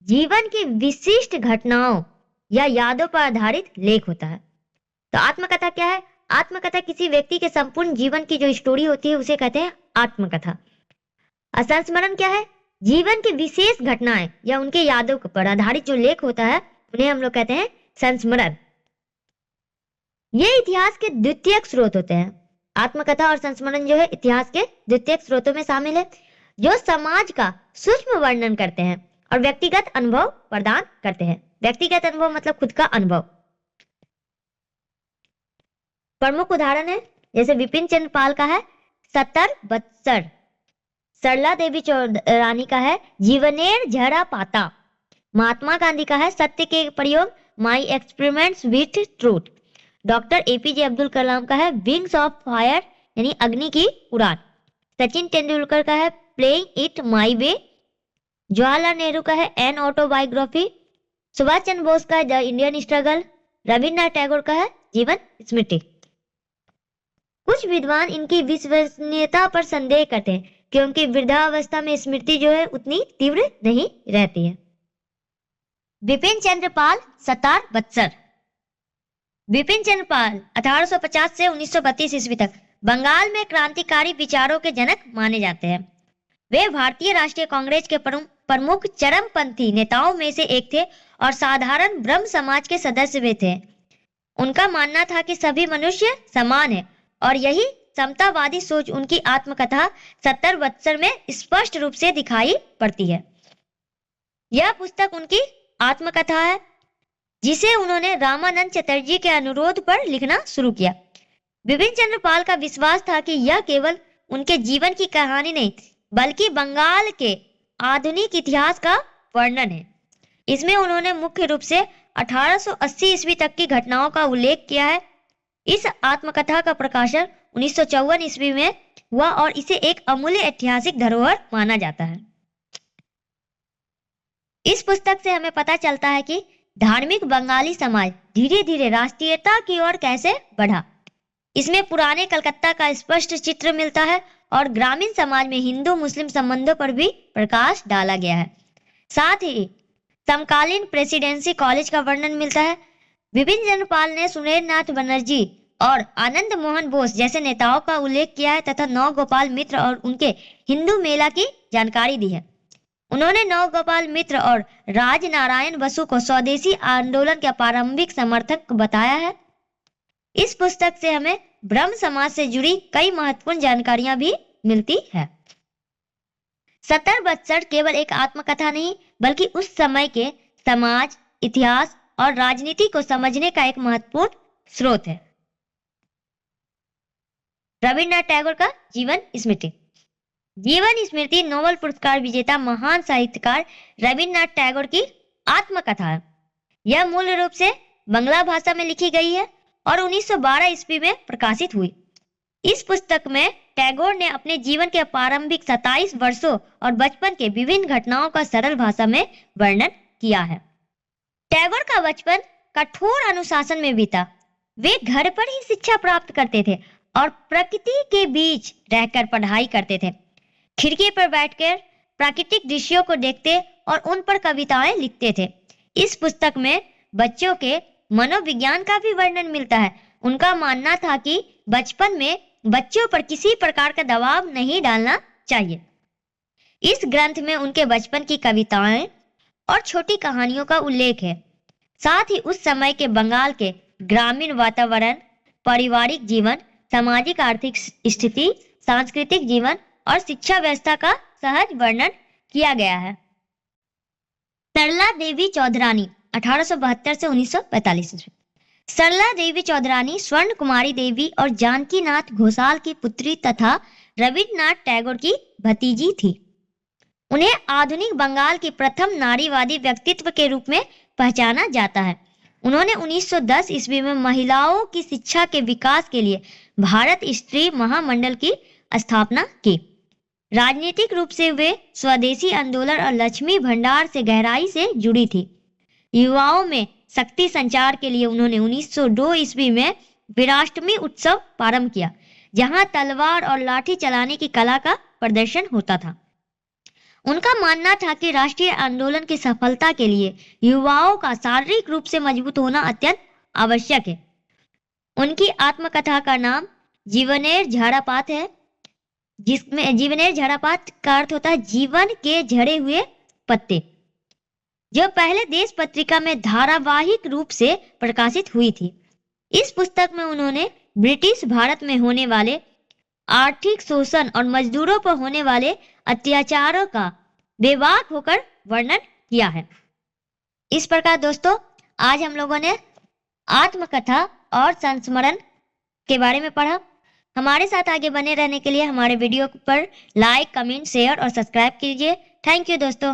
जीवन की विशिष्ट घटनाओं या यादों पर आधारित लेख होता है। तो आत्मकथा क्या है? आत्मकथा किसी व्यक्ति के संपूर्ण जीवन की जो स्टोरी होती है उसे कहते हैं आत्मकथा। और संस्मरण क्या है? जीवन की विशेष घटनाएं या उनके यादों पर आधारित जो लेख होता है उन्हें हम लोग कहते हैं संस्मरण। ये इतिहास के द्वितीयक स्रोत होते हैं। आत्मकथा और संस्मरण जो है इतिहास के द्वितीयक स्रोतों में शामिल है, जो समाज का सूक्ष्म वर्णन करते हैं और व्यक्तिगत अनुभव प्रदान करते हैं। व्यक्तिगत अनुभव मतलब खुद का अनुभव। प्रमुख उदाहरण है जैसे विपिन चंद्र पाल का है 70 बत्सर, सरला देवी चौधरानी का है जीवनेर झरा पाता, महात्मा गांधी का है Satya ke Prayog, my experiments with truth, doctor APJ Abdul Kalam का है विंग्स ऑफ फायर यानी अग्नि की उड़ान, सचिन तेंदुलकर का है प्लेइंग इट माई वे, जवाहरलाल नेहरू का है एन ऑटोबायोग्राफी, सुभाष चंद्र बोस का है the Indian struggle, Rabindranath Tagore का है जीवन स्मृति। कुछ विद्वान इनकी विश्वसनीयता पर संदेह करते हैं क्योंकि वृद्धावस्था में स्मृति जो है उतनी तीव्र नहीं रहती है। विपिन चंद्र पाल 70 बत्सर। विपिन चंद्र पाल 1850 से 1932 ईस्वी तक बंगाल में क्रांतिकारी विचारों के जनक माने जाते हैं। वे भारतीय राष्ट्रीय कांग्रेस के प्रमुख चरमपंथी नेताओं में से एक थे और साधारण ब्रह्म समाज के सदस्य भी थे। उनका मानना था कि सभी मनुष्य समान है और यही समतावादी सोच उनकी आत्मकथा 70 बत्सर में स्पष्ट रूप से दिखाई पड़ती है। यह पुस्तक उनकी आत्मकथा है जिसे उन्होंने रामानंद चटर्जी के अनुरोध पर लिखना शुरू किया। विपिन चंद्र पाल का विश्वास था कि यह केवल उनके जीवन की कहानी नहीं बल्कि बंगाल के आधुनिक इतिहास का वर्णन है। इसमें उन्होंने मुख्य रूप से 1880 ईस्वी तक की घटनाओं का उल्लेख किया है। इस आत्मकथा का प्रकाशन 1954 ईस्वी में हुआ और इसे एक अमूल्य ऐतिहासिक धरोहर माना जाता है। इस पुस्तक से हमें पता चलता है कि धार्मिक बंगाली समाज धीरे धीरे राष्ट्रीयता की ओर कैसे बढ़ा। इसमें पुराने कलकत्ता का स्पष्ट चित्र मिलता है और ग्रामीण समाज में हिंदू मुस्लिम संबंधों पर भी प्रकाश डाला गया है। साथ ही समकालीन प्रेसिडेंसी कॉलेज का वर्णन मिलता है। विपिन चंद्र पाल ने सुरेंद्रनाथ बनर्जी और आनंद मोहन बोस जैसे नेताओं का उल्लेख किया है तथा नव गोपाल मित्र और उनके हिंदू मेला की जानकारी दी है। उन्होंने नव गोपाल मित्र और राजनारायण बसु को स्वदेशी आंदोलन के प्रारंभिक समर्थक बताया है। इस पुस्तक से हमें ब्रह्म समाज से जुड़ी कई महत्वपूर्ण जानकारियां भी मिलती है। 70 बत्सर केवल एक आत्मकथा नहीं बल्कि उस समय के समाज, इतिहास और राजनीति को समझने का एक महत्वपूर्ण स्रोत है। रविन्द्रनाथ टैगोर का जीवन स्मृति। जीवन स्मृति नोबेल पुरस्कार विजेता महान साहित्यकार रविन्द्रनाथ टैगोर की आत्मकथा है। यह मूल रूप से बंगला भाषा में लिखी गई है और 1912 ईस्वी में प्रकाशित हुई। इस पुस्तक में टैगोर ने अपने जीवन के प्रारंभिक 27 वर्षों और बचपन के विभिन्न घटनाओं का सरल भाषा में वर्णन किया है। टैगोर का बचपन कठोर अनुशासन में बीता। वे घर पर ही शिक्षा प्राप्त करते थे और प्रकृति के बीच रहकर पढ़ाई करते थे। खिड़की पर बैठकर प्राकृतिक दृश्यों को देखते और उन पर कविताएं लिखते थे। इस पुस्तक में बच्चों के मनोविज्ञान का भी वर्णन मिलता है। उनका मानना था कि बचपन में बच्चों पर किसी प्रकार का दबाव नहीं डालना चाहिए। इस ग्रंथ में उनके बचपन की कविताएं और छोटी कहानियों का उल्लेख है। साथ ही उस समय के बंगाल के ग्रामीण वातावरण, पारिवारिक जीवन, सामाजिक आर्थिक स्थिति, सांस्कृतिक जीवन और शिक्षा व्यवस्था का सहज वर्णन किया गया है। सरला देवी चौधरानी 1872 से 1945 ईस्वी। सरला देवी चौधरानी स्वर्ण कुमारी देवी और जानकी नाथ घोषाल की पुत्री तथा रविन्द्रनाथ टैगोर की भतीजी थी। उन्हें आधुनिक बंगाल की प्रथम नारीवादी व्यक्तित्व के रूप में पहचाना जाता है। उन्होंने 1910 ईस्वी में महिलाओं की शिक्षा के विकास के लिए भारत स्त्री महामंडल की स्थापना की। राजनीतिक रूप से वे स्वदेशी आंदोलन और लक्ष्मी भंडार से गहराई से जुड़ी थी। युवाओं में शक्ति संचार के लिए उन्होंने 1902 ईस्वी में वीराष्टमी उत्सव प्रारंभ किया, जहां तलवार और लाठी चलाने की कला का प्रदर्शन होता था। उनका मानना था कि राष्ट्रीय आंदोलन की सफलता के लिए युवाओं का शारीरिक रूप से मजबूत होना अत्यंत आवश्यक है। उनकी आत्मकथा का नाम जीवनेर झाड़ापात है, जिसमें जीवनेर झाड़ापात का अर्थ होता है जीवन के झड़े हुए पत्ते, जो पहले देश पत्रिका में धारावाहिक रूप से प्रकाशित हुई थी। इस पुस्तक में उन्होंने ब्रिटिश भारत में होने वाले आर्थिक शोषण और मजदूरों पर होने वाले अत्याचारों का बेबाक होकर वर्णन किया है। इस प्रकार दोस्तों, आज हम लोगों ने आत्मकथा और संस्मरण के बारे में पढ़ा। हमारे साथ आगे बने रहने के लिए हमारे वीडियो पर लाइक, कमेंट, शेयर और सब्सक्राइब कीजिए। थैंक यू दोस्तों।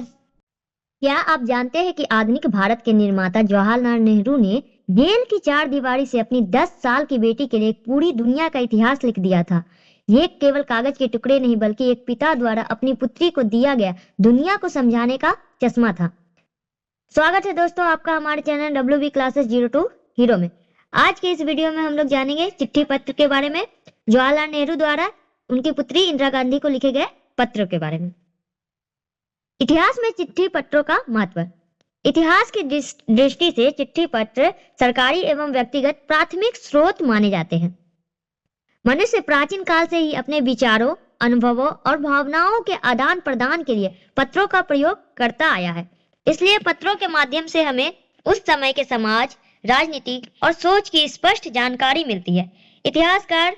क्या आप जानते हैं कि आधुनिक भारत के निर्माता जवाहरलाल नेहरू ने जेल की चार दीवारी से अपनी 10 साल की बेटी के लिए पूरी दुनिया का इतिहास लिख दिया था। ये केवल कागज के टुकड़े नहीं बल्कि एक पिता द्वारा अपनी पुत्री को दिया गया दुनिया को समझाने का चश्मा था। स्वागत है दोस्तों आपका हमारे चैनल WB क्लासेस 02 हीरो में। आज के इस वीडियो में हम लोग जानेंगे चिट्ठी पत्र के बारे में, जवाहरलाल नेहरू द्वारा उनकी पुत्री इंदिरा गांधी को लिखे गए पत्र के बारे में। इतिहास में चिट्ठी पत्रों का महत्व। इतिहास की दृष्टि से चिट्ठी पत्र सरकारी एवं व्यक्तिगत प्राथमिक स्रोत माने जाते हैं। मनुष्य प्राचीन काल से ही अपने विचारों, अनुभवों और भावनाओं के आदान प्रदान के लिए पत्रों का प्रयोग करता आया है। इसलिए पत्रों के माध्यम से हमें उस समय के समाज, राजनीति और सोच की स्पष्ट जानकारी मिलती है। इतिहासकार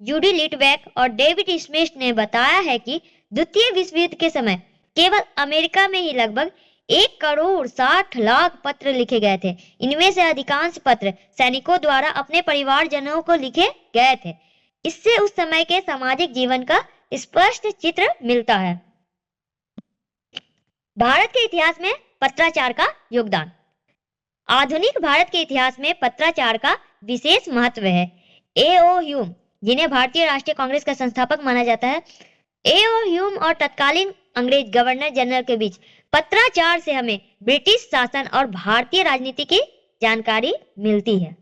जूडी लिटवैक और डेविड स्मिथ ने बताया है कि द्वितीय विश्व युद्ध के समय केवल अमेरिका में ही लगभग 1,60,00,000 पत्र लिखे गए थे। इनमें से अधिकांश पत्र सैनिकों द्वारा अपने परिवारजनों को लिखे गए थे। इससे उस समय के सामाजिक जीवन का स्पष्ट चित्र मिलता है। भारत के इतिहास में पत्राचार का योगदान। आधुनिक भारत के इतिहास में पत्राचार का विशेष महत्व है। A.O. ह्यूम, जिन्हें भारतीय राष्ट्रीय कांग्रेस का संस्थापक माना जाता है, A.O. ह्यूम और तत्कालीन अंग्रेज गवर्नर जनरल के बीच पत्राचार से हमें ब्रिटिश शासन और भारतीय राजनीति की जानकारी मिलती है।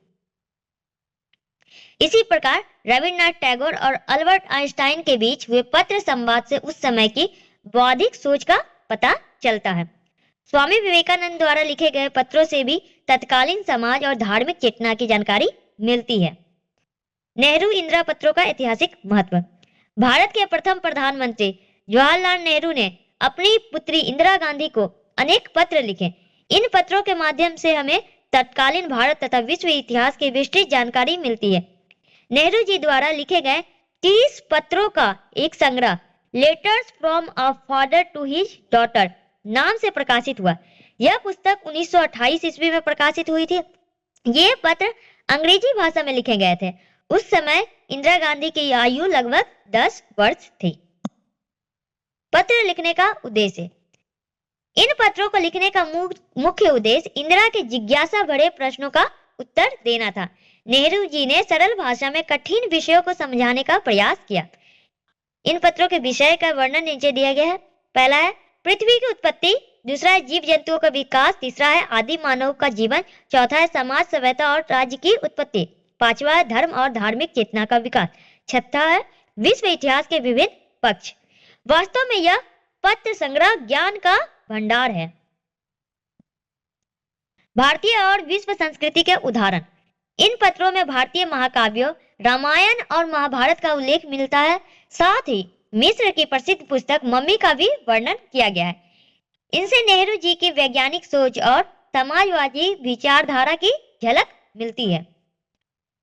इसी प्रकार रविन्द्रनाथ टैगोर और अल्बर्ट आइंस्टाइन के बीच हुए पत्र संवाद से उस समय की बौद्धिक सोच का पता चलता है। स्वामी विवेकानंद द्वारा लिखे गए पत्रों से भी तत्कालीन समाज और धार्मिक चेतना की जानकारी मिलती है। नेहरू इंदिरा पत्रों का ऐतिहासिक महत्व। भारत के प्रथम प्रधानमंत्री जवाहरलाल नेहरू ने अपनी पुत्री इंदिरा गांधी को अनेक पत्र लिखे। इन पत्रों के माध्यम से हमें तत्कालीन भारत तथा विश्व इतिहास की विस्तृत जानकारी मिलती है। नेहरू जी द्वारा लिखे गए 30 पत्रों का एक संग्रह Letters from a Father to His Daughter नाम से प्रकाशित हुआ। यह पुस्तक 1928 ईस्वी में प्रकाशित हुई थी। ये पत्र अंग्रेजी भाषा में लिखे गए थे। उस समय इंदिरा गांधी की आयु लगभग 10 वर्ष थी। पत्र लिखने का उद्देश्य। इन पत्रों को लिखने का मुख्य उद्देश्य इंदिरा के जिज्ञासा भरे प्रश्नों का उत्तर देना था। नेहरू जी ने सरल भाषा में कठिन विषयों को समझाने का प्रयास किया। इन पत्रों के विषय का वर्णन नीचे दिया गया है। पहला है पृथ्वी की उत्पत्ति, दूसरा है जीव जंतुओं का विकास, तीसरा है आदि मानव का जीवन, चौथा है समाज, सभ्यता और राज्य की उत्पत्ति, पांचवा है धर्म और धार्मिक चेतना का विकास, छठा है विश्व इतिहास के विविध पक्ष। वास्तव में यह पत्र संग्रह ज्ञान का भंडार है। भारतीय और विश्व संस्कृति के उदाहरण। इन पत्रों में भारतीय महाकाव्यों, रामायण और महाभारत का उल्लेख मिलता है। साथ ही मिस्र की प्रसिद्ध पुस्तक मम्मी का भी वर्णन किया गया है। इनसे नेहरू जी की वैज्ञानिक सोच और समाजवादी विचारधारा की झलक मिलती है।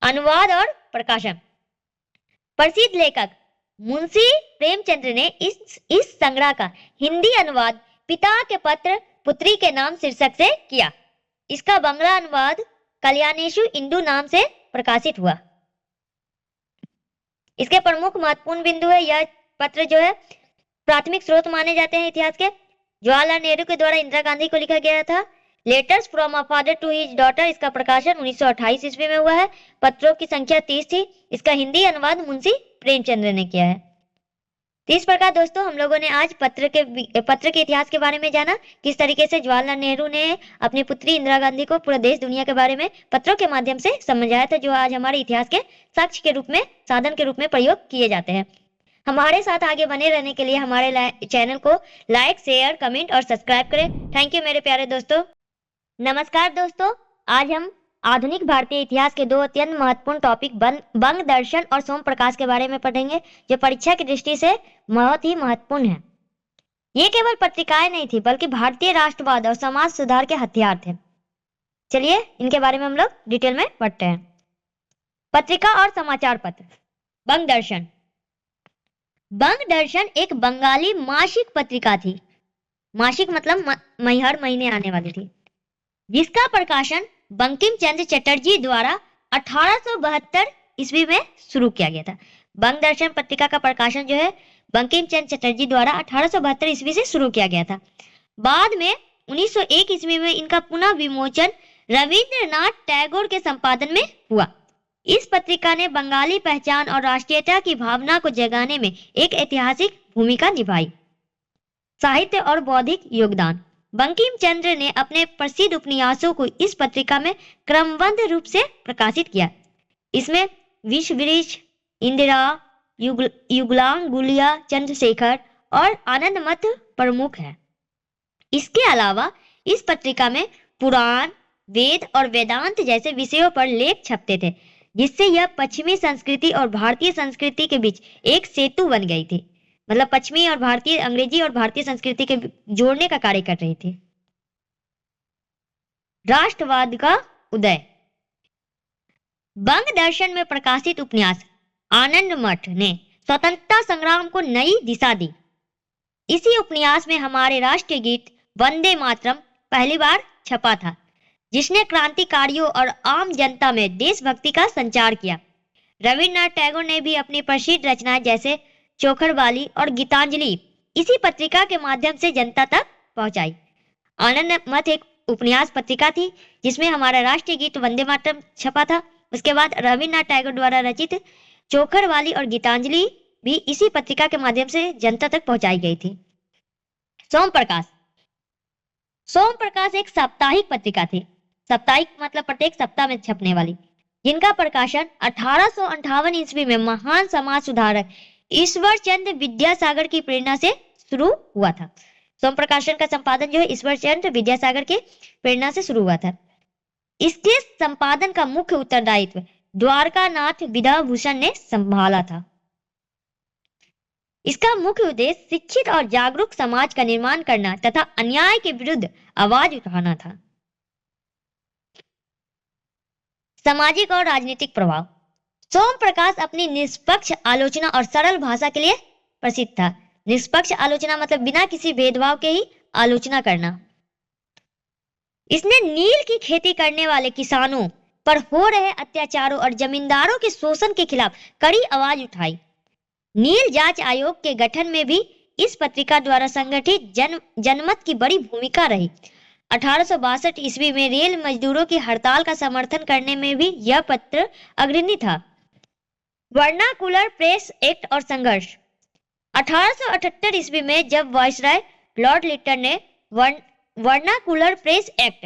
अनुवाद और प्रकाशन। प्रसिद्ध लेखक मुंशी प्रेमचंद्र ने इस संग्रह का हिंदी अनुवाद पिता के पत्र पुत्री के नाम शीर्षक से किया। इसका बंगला अनुवाद कल्याणेशु इंदु नाम से प्रकाशित हुआ। इसके प्रमुख महत्वपूर्ण बिंदु है, यह पत्र जो है प्राथमिक स्रोत माने जाते हैं इतिहास के। जवाहरलाल नेहरू के द्वारा इंदिरा गांधी को लिखा गया था। Letters from a Father to His Daughter, इसका प्रकाशन 1928 ईस्वी में हुआ है। पत्रों की संख्या 30 थी। इसका हिंदी अनुवाद मुंशी प्रेमचंद्र ने किया है। तो इस प्रकार दोस्तों हम लोगों ने आज पत्र के इतिहास के बारे में जाना, किस तरीके से जवाहरलाल नेहरू ने अपनी पुत्री इंदिरा गांधी को पूरे देश दुनिया के बारे में पत्रों के माध्यम से समझाया था, जो आज हमारे इतिहास के साक्ष्य के रूप में, साधन के रूप में प्रयोग किए जाते हैं। हमारे साथ आगे बने रहने के लिए हमारे चैनल को लाइक, शेयर, कमेंट और सब्सक्राइब करें। थैंक यू मेरे प्यारे दोस्तों। नमस्कार दोस्तों, आज हम आधुनिक भारतीय इतिहास के 2 अत्यंत महत्वपूर्ण टॉपिक बंग दर्शन और सोम प्रकाश के बारे में पढ़ेंगे, जो परीक्षा की दृष्टि से बहुत ही महत्वपूर्ण है। ये केवल पत्रिकाएं नहीं थी, बल्कि भारतीय राष्ट्रवाद और समाज सुधार के हथियार थे। चलिए इनके बारे में हम लोग डिटेल में पढ़ते हैं। पत्रिका और समाचार पत्र। बंग दर्शन। बंग दर्शन एक बंगाली मासिक पत्रिका थी। मासिक मतलब हर महीने आने वाली थी, जिसका प्रकाशन बंकिम चंद्र चटर्जी द्वारा 1872 ईस्वी में शुरू किया गया था। बंग दर्शन पत्रिका का प्रकाशन जो है बंकिम चंद्र चटर्जी द्वारा 1872 ईस्वी से शुरू किया गया था। बाद में 1901 ईस्वी में इनका पुनः विमोचन रविंद्रनाथ टैगोर के संपादन में हुआ। इस पत्रिका ने बंगाली पहचान और राष्ट्रीयता की भावना को जगाने में एक ऐतिहासिक भूमिका निभाई। साहित्य और बौद्धिक योगदान। बंकिम चंद्र ने अपने प्रसिद्ध उपन्यासों को इस पत्रिका में क्रमबद्ध रूप से प्रकाशित किया। इसमें विषवृक्ष, इंदिरा, युगलांग गुलिया, चंद्रशेखर और आनंदमठ प्रमुख है। इसके अलावा इस पत्रिका में पुराण, वेद और वेदांत जैसे विषयों पर लेख छपते थे, जिससे यह पश्चिमी संस्कृति और भारतीय संस्कृति के बीच एक सेतु बन गई थी। मतलब पश्चिमी और भारतीय, अंग्रेजी और भारतीय संस्कृति के जोड़ने का कार्य कर रही थी। राष्ट्रवाद का उदय। बंग दर्शन में प्रकाशित उपन्यास आनंदमठ ने स्वतंत्रता संग्राम को नई दिशा दी। इसी उपन्यास में हमारे राष्ट्रीय गीत वंदे मातरम पहली बार छपा था, जिसने क्रांतिकारियों और आम जनता में देशभक्ति का संचार किया। रविन्द्रनाथ टैगोर ने भी अपनी प्रसिद्ध रचनाएं जैसे चोखरवाली और गीतांजलि इसी पत्रिका के माध्यम से जनता तक पहुंचाई। आनंदमठ एक उपन्यास पत्रिका थी, जिसमें हमारा राष्ट्रीय गीत वंदे मातरम छपा था। उसके बाद रविन्द्रनाथ टैगोर द्वारा रचित चोखरवाली और गीतांजलि भी इसी पत्रिका के माध्यम से जनता तक पहुंचाई गई थी। सोम प्रकाश। सोम प्रकाश एक साप्ताहिक पत्रिका थी। साप्ताहिक मतलब प्रत्येक सप्ताह में छपने वाली, जिनका प्रकाशन 1858 ईस्वी में महान समाज सुधारक ईश्वर चंद्र विद्यासागर की प्रेरणा से शुरू हुआ था। सोम प्रकाशन का संपादन जो है ईश्वर चंद्र विद्यासागर के प्रेरणा से शुरू हुआ था। इसके संपादन का मुख्य उत्तरदायित्व द्वारकानाथ विद्याभूषण ने संभाला था। इसका मुख्य उद्देश्य शिक्षित और जागरूक समाज का निर्माण करना तथा अन्याय के विरुद्ध आवाज उठाना था। सामाजिक और राजनीतिक प्रभाव। सोम प्रकाश अपनी निष्पक्ष आलोचना और सरल भाषा के लिए प्रसिद्ध था। निष्पक्ष आलोचना मतलब बिना किसी भेदभाव के ही आलोचना करना। इसने नील की खेती करने वाले किसानों पर हो रहे अत्याचारों और जमींदारों के शोषण के खिलाफ कड़ी आवाज उठाई। नील जांच आयोग के गठन में भी इस पत्रिका द्वारा संगठित जनमत की बड़ी भूमिका रही। 1862 ईस्वी में रेल मजदूरों की हड़ताल का समर्थन करने में भी यह पत्र अग्रणी था। वर्नाकुलर प्रेस एक्ट और संघर्ष। 1878 ईस्वी में जब वायसराय लॉर्ड लिटन ने वर्नाकुलर प्रेस एक्ट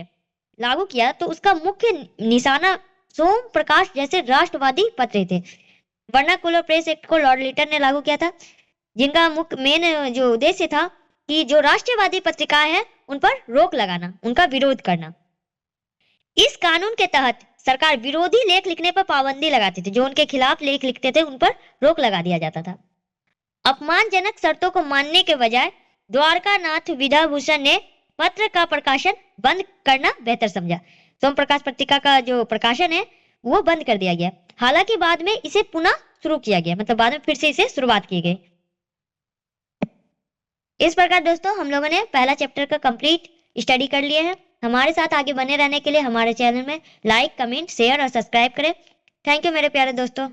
लागू किया, तो उसका मुख्य निशाना सोम प्रकाश जैसे राष्ट्रवादी पत्र थे। वर्नाकुलर प्रेस एक्ट को लॉर्ड लिटन ने लागू किया था, जिनका मुख्य मेन जो उद्देश्य था कि जो राष्ट्रवादी पत्रिकाएं हैं उन पर रोक लगाना, उनका विरोध करना। इस कानून के तहत सरकार विरोधी लेख लिखने पर पाबंदी लगाती थी, जो उनके खिलाफ लेख लिखते थे उन पर रोक लगा दिया जाता था। अपमानजनक शर्तों को मानने के बजाय द्वारकानाथ विद्याभूषण ने पत्र का प्रकाशन बंद करना बेहतर समझा। सोम प्रकाश पत्रिका का जो प्रकाशन है वो बंद कर दिया गया। हालांकि बाद में इसे पुनः शुरू किया गया, मतलब बाद में फिर से इसे शुरुआत की गई। इस प्रकार दोस्तों हम लोगों ने पहला चैप्टर का कंप्लीट स्टडी कर लिए हैं। हमारे साथ आगे बने रहने के लिए हमारे चैनल में लाइक, कमेंट, शेयर और सब्सक्राइब करें। थैंक यू मेरे प्यारे दोस्तों।